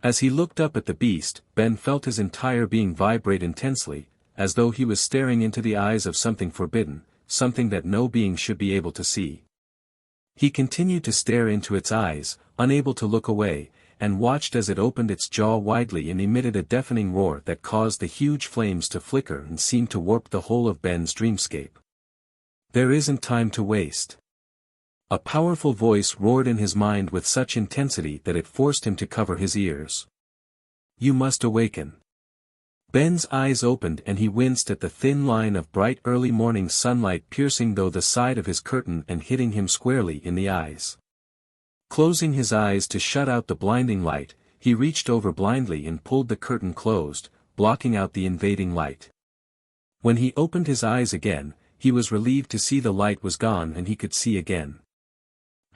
As he looked up at the beast, Ben felt his entire being vibrate intensely, as though he was staring into the eyes of something forbidden, something that no being should be able to see. He continued to stare into its eyes, unable to look away, and watched as it opened its jaw widely and emitted a deafening roar that caused the huge flames to flicker and seemed to warp the whole of Ben's dreamscape. There isn't time to waste. A powerful voice roared in his mind with such intensity that it forced him to cover his ears. You must awaken. Ben's eyes opened and he winced at the thin line of bright early morning sunlight piercing through the side of his curtain and hitting him squarely in the eyes. Closing his eyes to shut out the blinding light, he reached over blindly and pulled the curtain closed, blocking out the invading light. When he opened his eyes again, he was relieved to see the light was gone and he could see again.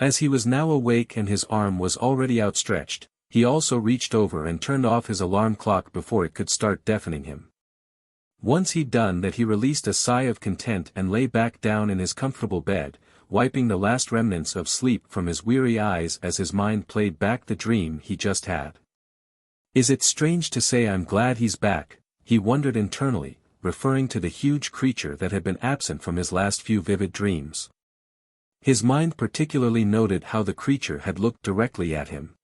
As he was now awake and his arm was already outstretched, he also reached over and turned off his alarm clock before it could start deafening him. Once he'd done that, he released a sigh of content and lay back down in his comfortable bed, wiping the last remnants of sleep from his weary eyes as his mind played back the dream he just had. Is it strange to say I'm glad he's back, he wondered internally, referring to the huge creature that had been absent from his last few vivid dreams. His mind particularly noted how the creature had looked directly at him.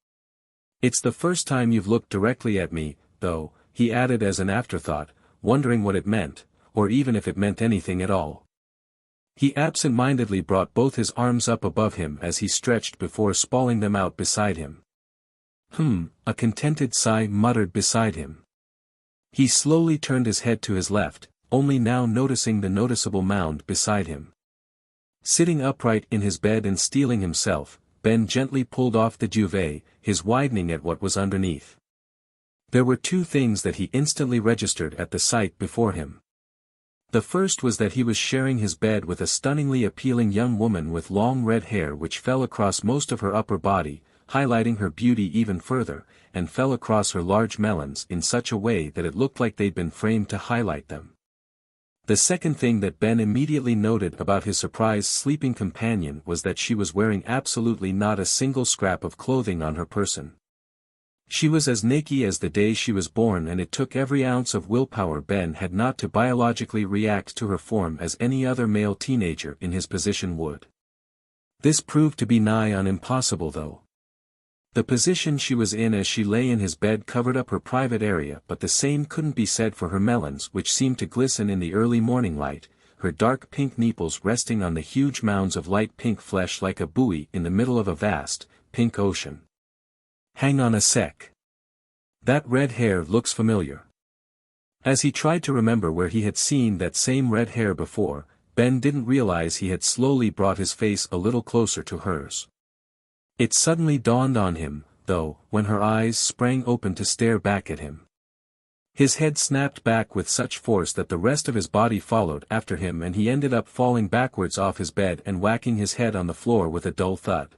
It's the first time you've looked directly at me, though, he added as an afterthought, wondering what it meant, or even if it meant anything at all. He absent-mindedly brought both his arms up above him as he stretched before spalling them out beside him. A contented sigh muttered beside him. He slowly turned his head to his left, only now noticing the noticeable mound beside him. Sitting upright in his bed and steeling himself, Ben gently pulled off the duvet, his widening at what was underneath. There were two things that he instantly registered at the sight before him. The first was that he was sharing his bed with a stunningly appealing young woman with long red hair which fell across most of her upper body, highlighting her beauty even further, and fell across her large melons in such a way that it looked like they'd been framed to highlight them. The second thing that Ben immediately noted about his surprised sleeping companion was that she was wearing absolutely not a single scrap of clothing on her person. She was as naked as the day she was born, and it took every ounce of willpower Ben had not to biologically react to her form as any other male teenager in his position would. This proved to be nigh on impossible though. The position she was in as she lay in his bed covered up her private area, but the same couldn't be said for her melons, which seemed to glisten in the early morning light, her dark pink nipples resting on the huge mounds of light pink flesh like a buoy in the middle of a vast, pink ocean. Hang on a sec. That red hair looks familiar. As he tried to remember where he had seen that same red hair before, Ben didn't realize he had slowly brought his face a little closer to hers. It suddenly dawned on him, though, when her eyes sprang open to stare back at him. His head snapped back with such force that the rest of his body followed after him, and he ended up falling backwards off his bed and whacking his head on the floor with a dull thud.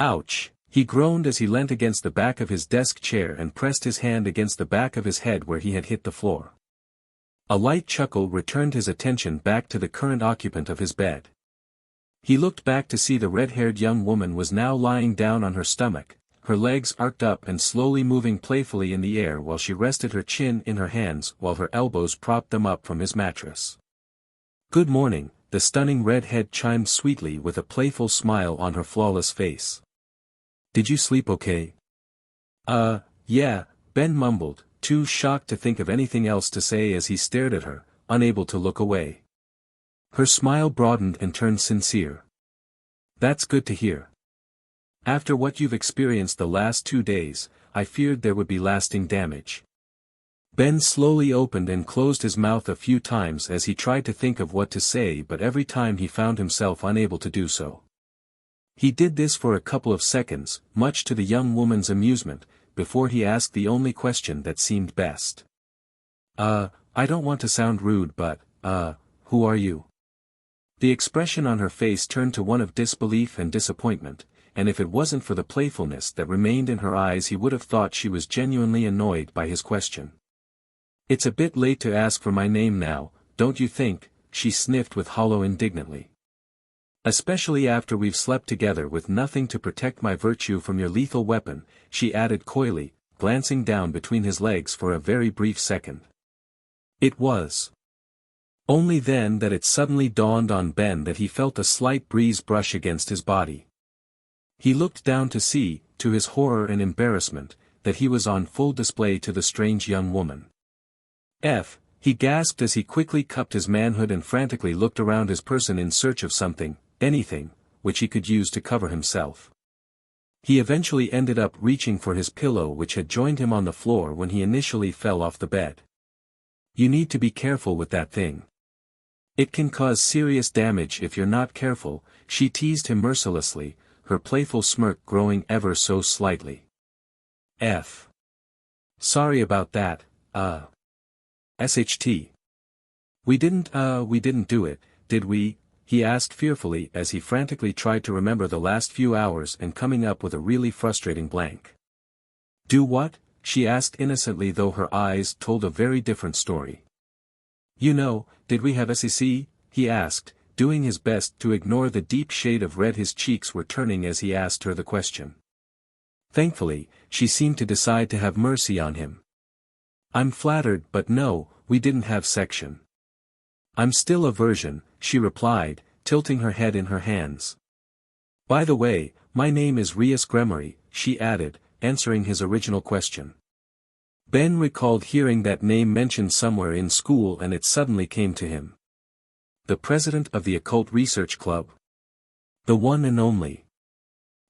Ouch! He groaned as he leant against the back of his desk chair and pressed his hand against the back of his head where he had hit the floor. A light chuckle returned his attention back to the current occupant of his bed. He looked back to see the red-haired young woman was now lying down on her stomach, her legs arched up and slowly moving playfully in the air while she rested her chin in her hands while her elbows propped them up from his mattress. "Good morning," the stunning red-head chimed sweetly with a playful smile on her flawless face. "Did you sleep okay?" Yeah," Ben mumbled, too shocked to think of anything else to say as he stared at her, unable to look away. Her smile broadened and turned sincere. "That's good to hear. After what you've experienced the last 2 days, I feared there would be lasting damage." Ben slowly opened and closed his mouth a few times as he tried to think of what to say, but every time he found himself unable to do so. He did this for a couple of seconds, much to the young woman's amusement, before he asked the only question that seemed best. I don't want to sound rude, but, who are you?" The expression on her face turned to one of disbelief and disappointment, and if it wasn't for the playfulness that remained in her eyes he would have thought she was genuinely annoyed by his question. "It's a bit late to ask for my name now, don't you think?" she sniffed with hollow indignantly. "Especially after we've slept together with nothing to protect my virtue from your lethal weapon," she added coyly, glancing down between his legs for a very brief second. It was only then that it suddenly dawned on Ben that he felt a slight breeze brush against his body. He looked down to see, to his horror and embarrassment, that he was on full display to the strange young woman. He gasped as he quickly cupped his manhood and frantically looked around his person in search of something, anything, which he could use to cover himself. He eventually ended up reaching for his pillow, which had joined him on the floor when he initially fell off the bed. "You need to be careful with that thing. It can cause serious damage if you're not careful," she teased him mercilessly, her playful smirk growing ever so slightly. Sorry about that, SHT. We didn't do it, did we?" he asked fearfully as he frantically tried to remember the last few hours and coming up with a really frustrating blank. "Do what?" she asked innocently, though her eyes told a very different story. "You know, did we have SEC?" he asked, doing his best to ignore the deep shade of red his cheeks were turning as he asked her the question. Thankfully, she seemed to decide to have mercy on him. "I'm flattered, but no, we didn't have section." "I'm still a virgin," she replied, tilting her head in her hands. "By the way, my name is Rias Gremory," she added, answering his original question. Ben recalled hearing that name mentioned somewhere in school, and it suddenly came to him. The president of the Occult Research Club? The one and only.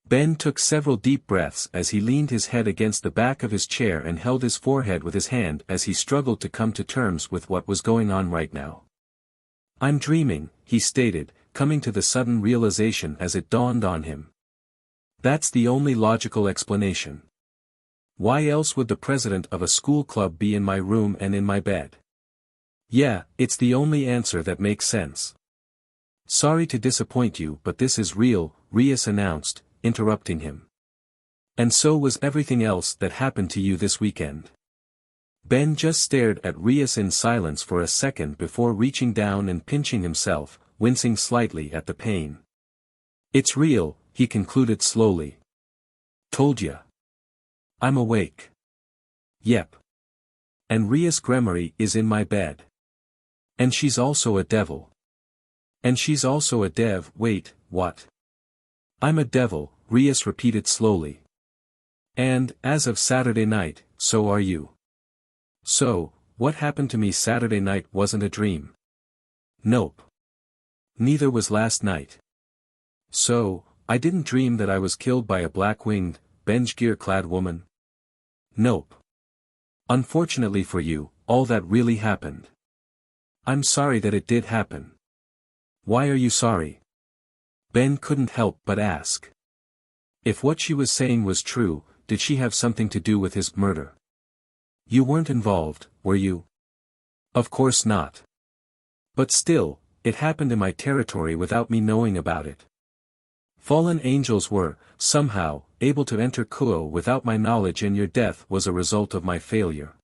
Ben took several deep breaths as he leaned his head against the back of his chair and held his forehead with his hand as he struggled to come to terms with what was going on right now. "I'm dreaming," he stated, coming to the sudden realization as it dawned on him. That's the only logical explanation. Why else would the president of a school club be in my room and in my bed? Yeah, it's the only answer that makes sense. "Sorry to disappoint you, but this is real," Rias announced, interrupting him. "And so was everything else that happened to you this weekend." Ben just stared at Rias in silence for a second before reaching down and pinching himself, wincing slightly at the pain. "It's real," he concluded slowly. "Told ya. I'm awake. Yep. And Rias Gremory is in my bed. And she's also a devil. And she's also a wait, what? I'm a devil, Rias repeated slowly. And, as of Saturday night, so are you. So, what happened to me Saturday night wasn't a dream. Nope. Neither was last night. So, I didn't dream that I was killed by a black-winged, bench-gear-clad woman. Nope. Unfortunately for you, all that really happened. I'm sorry that it did happen. Why are you sorry? Ben couldn't help but ask. If what she was saying was true, did she have something to do with his murder? You weren't involved, were you? Of course not. But still, it happened in my territory without me knowing about it. Fallen angels were, somehow, able to enter Kuo without my knowledge, and your death was a result of my failure.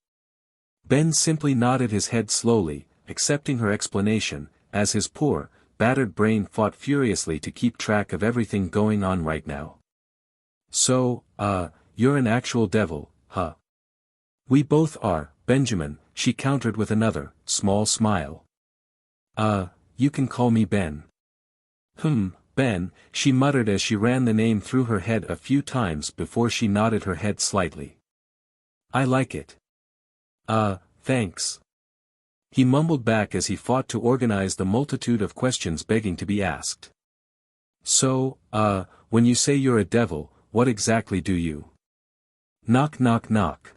Ben simply nodded his head slowly, accepting her explanation, as his poor, battered brain fought furiously to keep track of everything going on right now. So, you're an actual devil, huh? We both are, Benjamin, she countered with another, small smile. You can call me Ben. Ben, she muttered as she ran the name through her head a few times before she nodded her head slightly. I like it. Thanks. He mumbled back as he fought to organize the multitude of questions begging to be asked. So, when you say you're a devil, what exactly do you? Knock knock knock.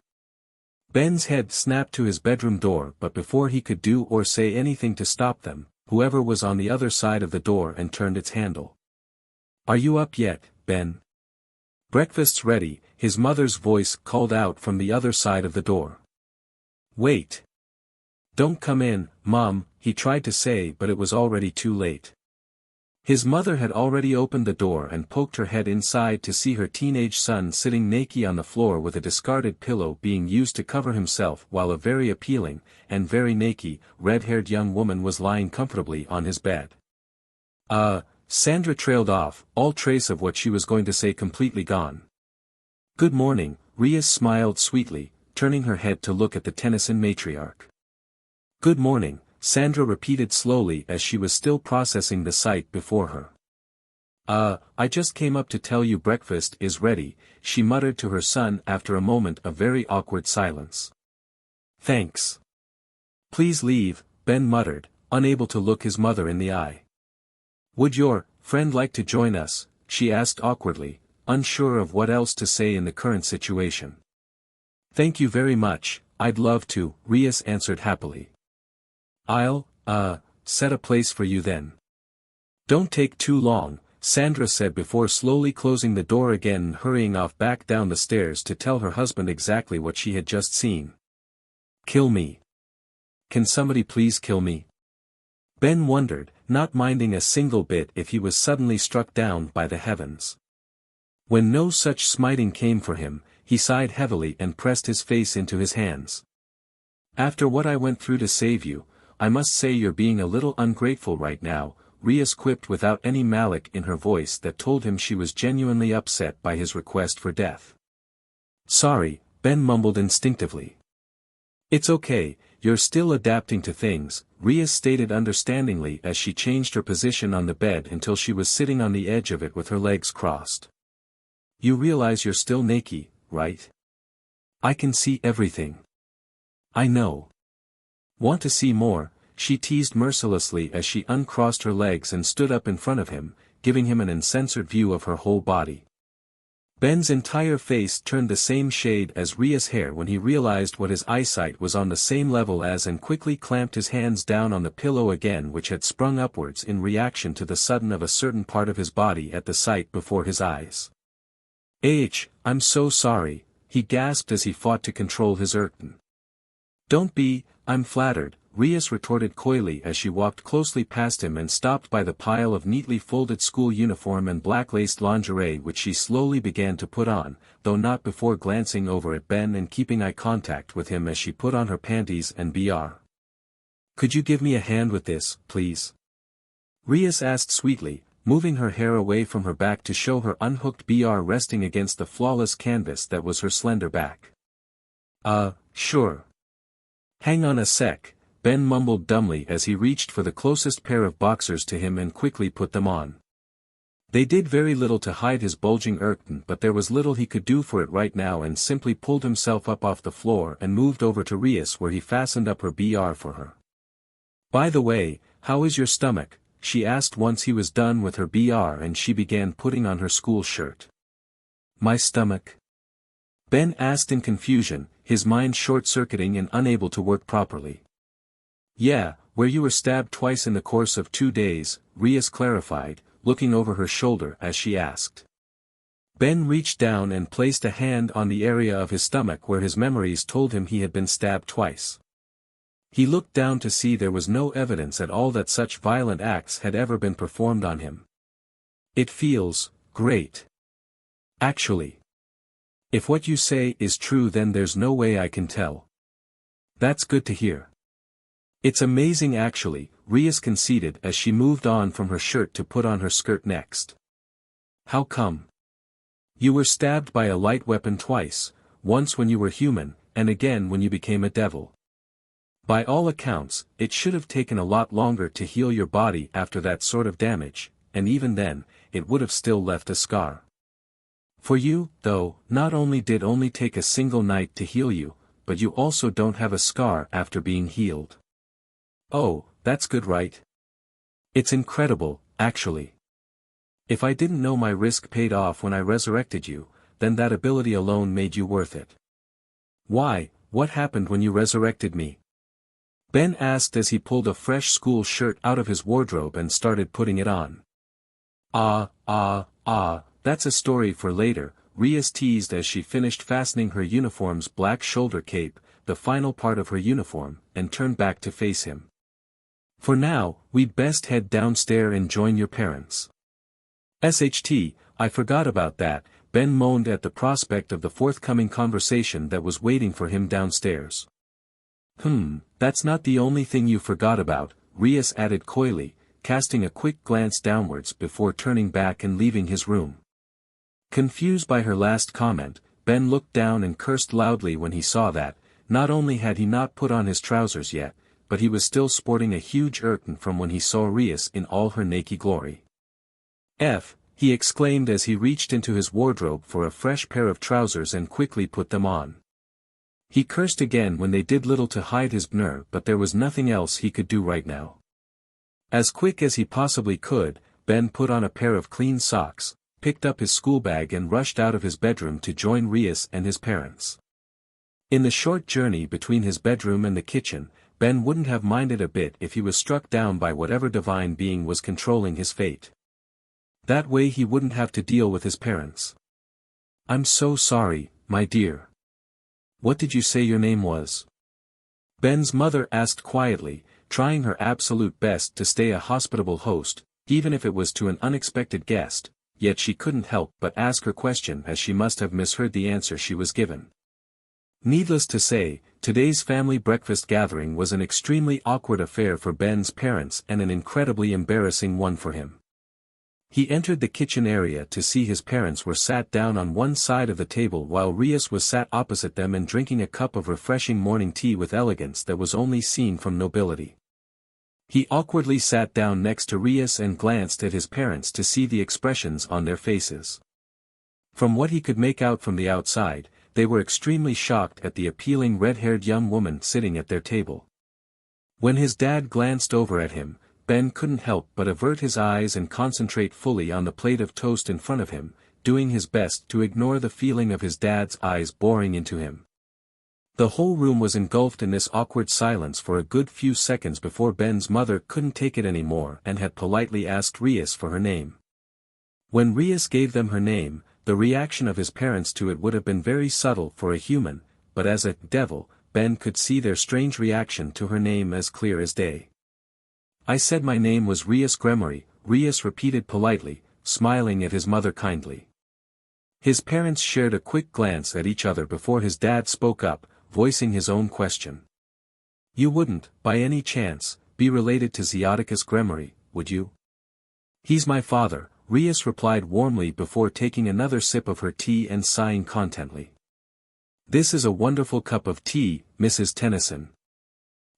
Ben's head snapped to his bedroom door, but before he could do or say anything to stop them, whoever was on the other side of the door and turned its handle. Are you up yet, Ben? Breakfast's ready, his mother's voice called out from the other side of the door. Wait. Don't come in, Mom, he tried to say, but it was already too late. His mother had already opened the door and poked her head inside to see her teenage son sitting naked on the floor with a discarded pillow being used to cover himself, while a very appealing, and very naked, red-haired young woman was lying comfortably on his bed. Sandra trailed off, all trace of what she was going to say completely gone. Good morning, Rias smiled sweetly, turning her head to look at the Tennyson matriarch. Good morning, Sandra repeated slowly as she was still processing the sight before her. I just came up to tell you breakfast is ready, she muttered to her son after a moment of very awkward silence. Thanks. Please leave, Ben muttered, unable to look his mother in the eye. Would your friend like to join us? She asked awkwardly, unsure of what else to say in the current situation. Thank you very much, I'd love to, Rias answered happily. I'll, set a place for you then. Don't take too long, Sandra said before slowly closing the door again and hurrying off back down the stairs to tell her husband exactly what she had just seen. Kill me. Can somebody please kill me? Ben wondered, not minding a single bit if he was suddenly struck down by the heavens. When no such smiting came for him, he sighed heavily and pressed his face into his hands. After what I went through to save you, I must say you're being a little ungrateful right now, Rias quipped without any malice in her voice that told him she was genuinely upset by his request for death. Sorry, Ben mumbled instinctively. It's okay, you're still adapting to things, Rias stated understandingly as she changed her position on the bed until she was sitting on the edge of it with her legs crossed. You realize you're still naked, right? I can see everything. I know. Want to see more? She teased mercilessly as she uncrossed her legs and stood up in front of him, giving him an uncensored view of her whole body. Ben's entire face turned the same shade as Rias' hair when he realized what his eyesight was on the same level as, and quickly clamped his hands down on the pillow again, which had sprung upwards in reaction to the sudden of a certain part of his body at the sight before his eyes. I'm so sorry, he gasped as he fought to control his irritation. Don't be, I'm flattered, Rias retorted coyly as she walked closely past him and stopped by the pile of neatly folded school uniform and black-laced lingerie which she slowly began to put on, though not before glancing over at Ben and keeping eye contact with him as she put on her panties and br. Could you give me a hand with this, please? Rias asked sweetly, moving her hair away from her back to show her unhooked BR resting against the flawless canvas that was her slender back. Sure. Hang on a sec, Ben mumbled dumbly as he reached for the closest pair of boxers to him and quickly put them on. They did very little to hide his bulging erkton, but there was little he could do for it right now, and simply pulled himself up off the floor and moved over to Rias, where he fastened up her BR for her. "By the way, how is your stomach?" she asked once he was done with her BR and she began putting on her school shirt. "My stomach?" Ben asked in confusion, his mind short-circuiting and unable to work properly. "Yeah, where you were stabbed twice in the course of 2 days," Rias clarified, looking over her shoulder as she asked. Ben reached down and placed a hand on the area of his stomach where his memories told him he had been stabbed twice. He looked down to see there was no evidence at all that such violent acts had ever been performed on him. "It feels great. Actually. If what you say is true, then there's no way I can tell." "That's good to hear." "It's amazing actually," Rias conceded as she moved on from her shirt to put on her skirt next. "How come?" "You were stabbed by a light weapon twice, once when you were human, and again when you became a devil. By all accounts, it should have taken a lot longer to heal your body after that sort of damage, and even then, it would have still left a scar. For you, though, not only did only take a single night to heal you, but you also don't have a scar after being healed." "Oh, that's good, right?" "It's incredible, actually. If I didn't know my risk paid off when I resurrected you, then that ability alone made you worth it." "Why, what happened when you resurrected me?" Ben asked as he pulled a fresh school shirt out of his wardrobe and started putting it on. That's a story for later," Rias teased as she finished fastening her uniform's black shoulder cape, the final part of her uniform, and turned back to face him. "For now, we'd best head downstairs and join your parents." "SHT, I forgot about that," Ben moaned at the prospect of the forthcoming conversation that was waiting for him downstairs. That's not the only thing you forgot about," Rias added coyly, casting a quick glance downwards before turning back and leaving his room. Confused by her last comment, Ben looked down and cursed loudly when he saw that, not only had he not put on his trousers yet, but he was still sporting a huge erkton from when he saw Rias in all her naked glory. He exclaimed as he reached into his wardrobe for a fresh pair of trousers and quickly put them on. He cursed again when they did little to hide his bnr, but there was nothing else he could do right now. As quick as he possibly could, Ben put on a pair of clean socks, picked up his school bag and rushed out of his bedroom to join Rias and his parents. In the short journey between his bedroom and the kitchen, Ben wouldn't have minded a bit if he was struck down by whatever divine being was controlling his fate. That way he wouldn't have to deal with his parents. "I'm so sorry, my dear. What did you say your name was?" Ben's mother asked quietly, trying her absolute best to stay a hospitable host, even if it was to an unexpected guest, yet she couldn't help but ask her question as she must have misheard the answer she was given. Needless to say, today's family breakfast gathering was an extremely awkward affair for Ben's parents and an incredibly embarrassing one for him. He entered the kitchen area to see his parents were sat down on one side of the table while Rias was sat opposite them and drinking a cup of refreshing morning tea with elegance that was only seen from nobility. He awkwardly sat down next to Rias and glanced at his parents to see the expressions on their faces. From what he could make out from the outside, they were extremely shocked at the appealing red-haired young woman sitting at their table. When his dad glanced over at him, Ben couldn't help but avert his eyes and concentrate fully on the plate of toast in front of him, doing his best to ignore the feeling of his dad's eyes boring into him. The whole room was engulfed in this awkward silence for a good few seconds before Ben's mother couldn't take it anymore and had politely asked Rias for her name. When Rias gave them her name, the reaction of his parents to it would have been very subtle for a human, but as a devil, Ben could see their strange reaction to her name as clear as day. "I said my name was Rias Gremory," Rias repeated politely, smiling at his mother kindly. His parents shared a quick glance at each other before his dad spoke up, voicing his own question. "You wouldn't, by any chance, be related to Zeoticus Gremory, would you?" He's my father, Rias replied warmly before taking another sip of her tea and sighing contently. This is a wonderful cup of tea, Mrs. Tennyson.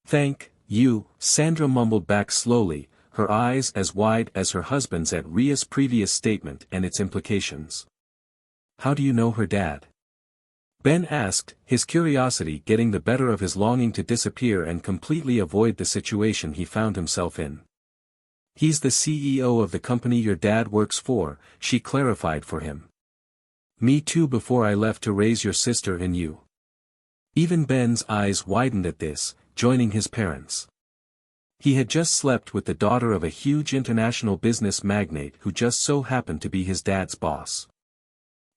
Thank you, Sandra mumbled back slowly, her eyes as wide as her husband's at Rias' previous statement and its implications. How do you know her dad? Ben asked, his curiosity getting the better of his longing to disappear and completely avoid the situation he found himself in. He's the CEO of the company your dad works for, she clarified for him. Me too before I left to raise your sister and you. Even Ben's eyes widened at this, joining his parents. He had just slept with the daughter of a huge international business magnate who just so happened to be his dad's boss.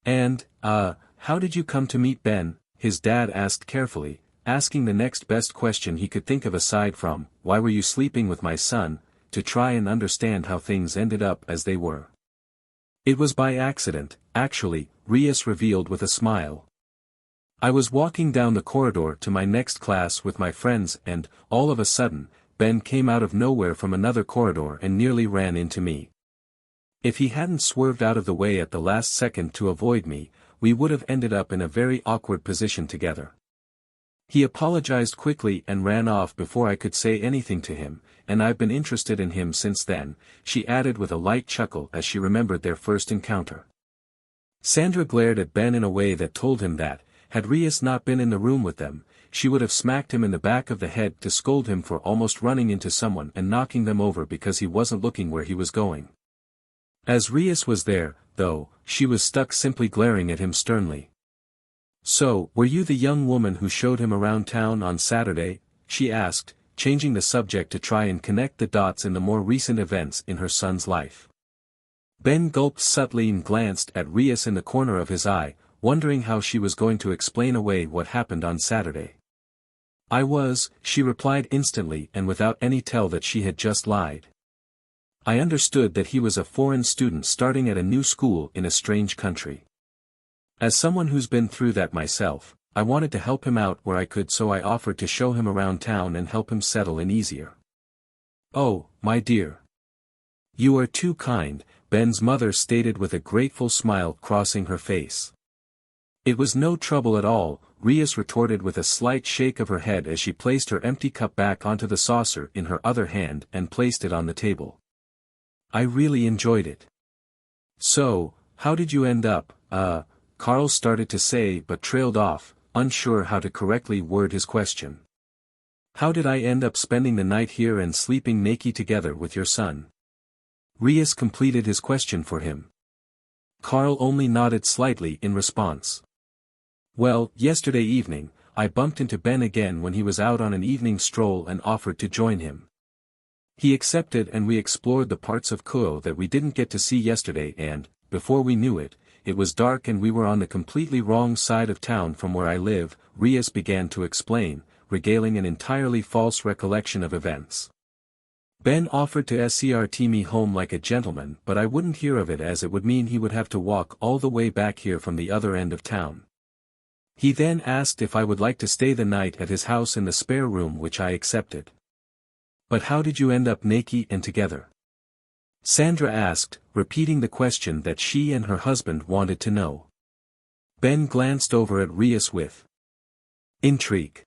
And, how did you come to meet Ben? His dad asked carefully, asking the next best question he could think of aside from, why were you sleeping with my son, to try and understand how things ended up as they were. It was by accident, actually, Rias revealed with a smile. I was walking down the corridor to my next class with my friends and, all of a sudden, Ben came out of nowhere from another corridor and nearly ran into me. If he hadn't swerved out of the way at the last second to avoid me, we would have ended up in a very awkward position together. He apologized quickly and ran off before I could say anything to him, and I've been interested in him since then, she added with a light chuckle as she remembered their first encounter. Sandra glared at Ben in a way that told him that, had Rias not been in the room with them, she would have smacked him in the back of the head to scold him for almost running into someone and knocking them over because he wasn't looking where he was going. As Rias was there, though, she was stuck simply glaring at him sternly. So, were you the young woman who showed him around town on Saturday? She asked, changing the subject to try and connect the dots in the more recent events in her son's life. Ben gulped subtly and glanced at Rias in the corner of his eye, wondering how she was going to explain away what happened on Saturday. I was, she replied instantly and without any tell that she had just lied. I understood that he was a foreign student starting at a new school in a strange country. As someone who's been through that myself, I wanted to help him out where I could, so I offered to show him around town and help him settle in easier. Oh, my dear. You are too kind, Ben's mother stated with a grateful smile crossing her face. It was no trouble at all, Rias retorted with a slight shake of her head as she placed her empty cup back onto the saucer in her other hand and placed it on the table. I really enjoyed it. So, how did you end up, Carl started to say but trailed off, unsure how to correctly word his question. How did I end up spending the night here and sleeping naked together with your son? Rias completed his question for him. Carl only nodded slightly in response. Well, yesterday evening, I bumped into Ben again when he was out on an evening stroll and offered to join him. He accepted and we explored the parts of Kuo that we didn't get to see yesterday and, before we knew it, it was dark and we were on the completely wrong side of town from where I live, Rias began to explain, regaling an entirely false recollection of events. Ben offered to escort me home like a gentleman, but I wouldn't hear of it as it would mean he would have to walk all the way back here from the other end of town. He then asked if I would like to stay the night at his house in the spare room, which I accepted. But how did you end up naked and together? Sandra asked, repeating the question that she and her husband wanted to know. Ben glanced over at Rias with intrigue.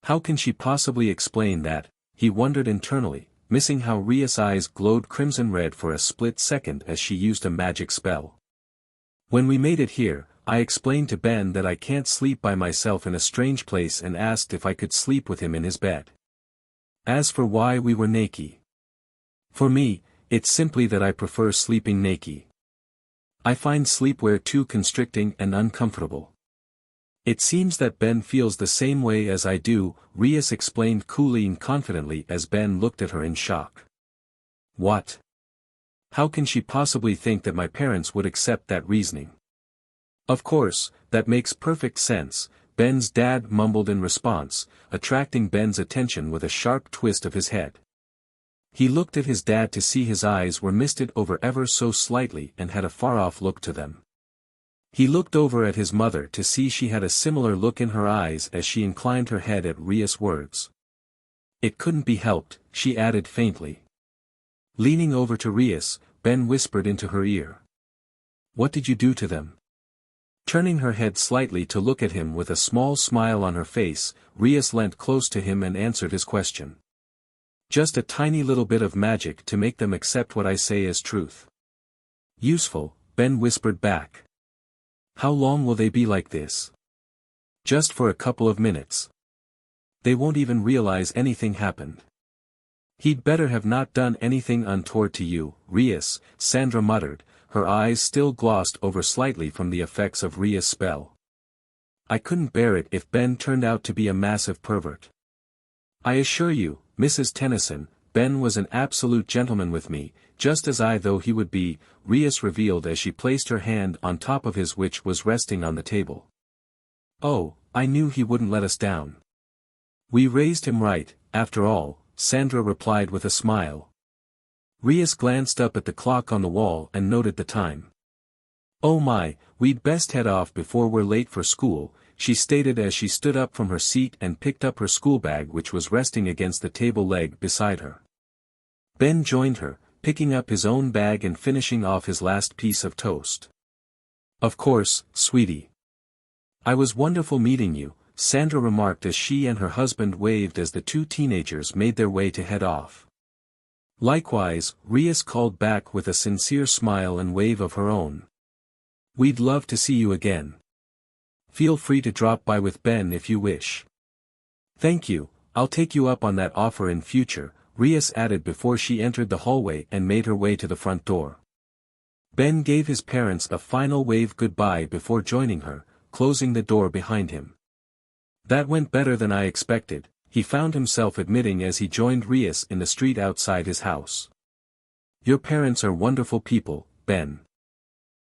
How can she possibly explain that, he wondered internally, missing how Rias' eyes glowed crimson red for a split second as she used a magic spell. When we made it here, I explained to Ben that I can't sleep by myself in a strange place and asked if I could sleep with him in his bed. As for why we were naked. For me, it's simply that I prefer sleeping naked. I find sleepwear too constricting and uncomfortable. It seems that Ben feels the same way as I do, Rias explained coolly and confidently as Ben looked at her in shock. What? How can she possibly think that my parents would accept that reasoning? Of course, that makes perfect sense, Ben's dad mumbled in response, attracting Ben's attention with a sharp twist of his head. He looked at his dad to see his eyes were misted over ever so slightly and had a far-off look to them. He looked over at his mother to see she had a similar look in her eyes as she inclined her head at Rias' words. It couldn't be helped, she added faintly. Leaning over to Rias, Ben whispered into her ear. What did you do to them? Turning her head slightly to look at him with a small smile on her face, Rias leant close to him and answered his question. Just a tiny little bit of magic to make them accept what I say as truth. Useful, Ben whispered back. How long will they be like this? Just for a couple of minutes. They won't even realize anything happened. He'd better have not done anything untoward to you, Rias, Sandra muttered, her eyes still glossed over slightly from the effects of Rias' spell. I couldn't bear it if Ben turned out to be a massive pervert. I assure you, Mrs. Tennyson, Ben was an absolute gentleman with me, just as I thought he would be, Rias revealed as she placed her hand on top of his which was resting on the table. Oh, I knew he wouldn't let us down. We raised him right, after all, Sandra replied with a smile. Rias glanced up at the clock on the wall and noted the time. Oh my, we'd best head off before we're late for school, she stated as she stood up from her seat and picked up her school bag which was resting against the table leg beside her. Ben joined her, picking up his own bag and finishing off his last piece of toast. Of course, sweetie. I was wonderful meeting you, Sandra remarked as she and her husband waved as the two teenagers made their way to head off. Likewise, Rias called back with a sincere smile and wave of her own. We'd love to see you again. Feel free to drop by with Ben if you wish. Thank you, I'll take you up on that offer in future, Rias added before she entered the hallway and made her way to the front door. Ben gave his parents a final wave goodbye before joining her, closing the door behind him. That went better than I expected, he found himself admitting as he joined Rias in the street outside his house. Your parents are wonderful people, Ben.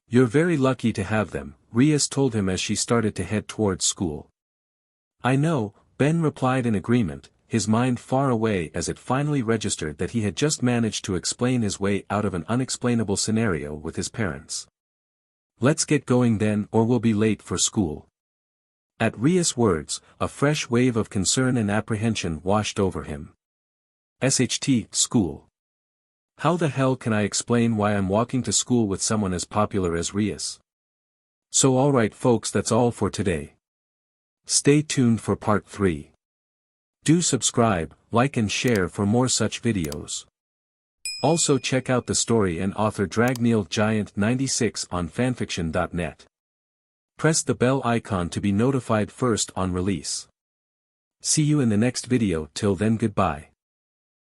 You're very lucky to have them, Rias told him as she started to head towards school. I know, Ben replied in agreement, his mind far away as it finally registered that he had just managed to explain his way out of an unexplainable scenario with his parents. Let's get going then or we'll be late for school. At Rias' words, a fresh wave of concern and apprehension washed over him. School. How the hell can I explain why I'm walking to school with someone as popular as Rias? So alright folks, that's all for today. Stay tuned for part 3. Do subscribe, like and share for more such videos. Also check out the story and author Dragneel Giant 96 on fanfiction.net. Press the bell icon to be notified first on release. See you in the next video. Till then, goodbye.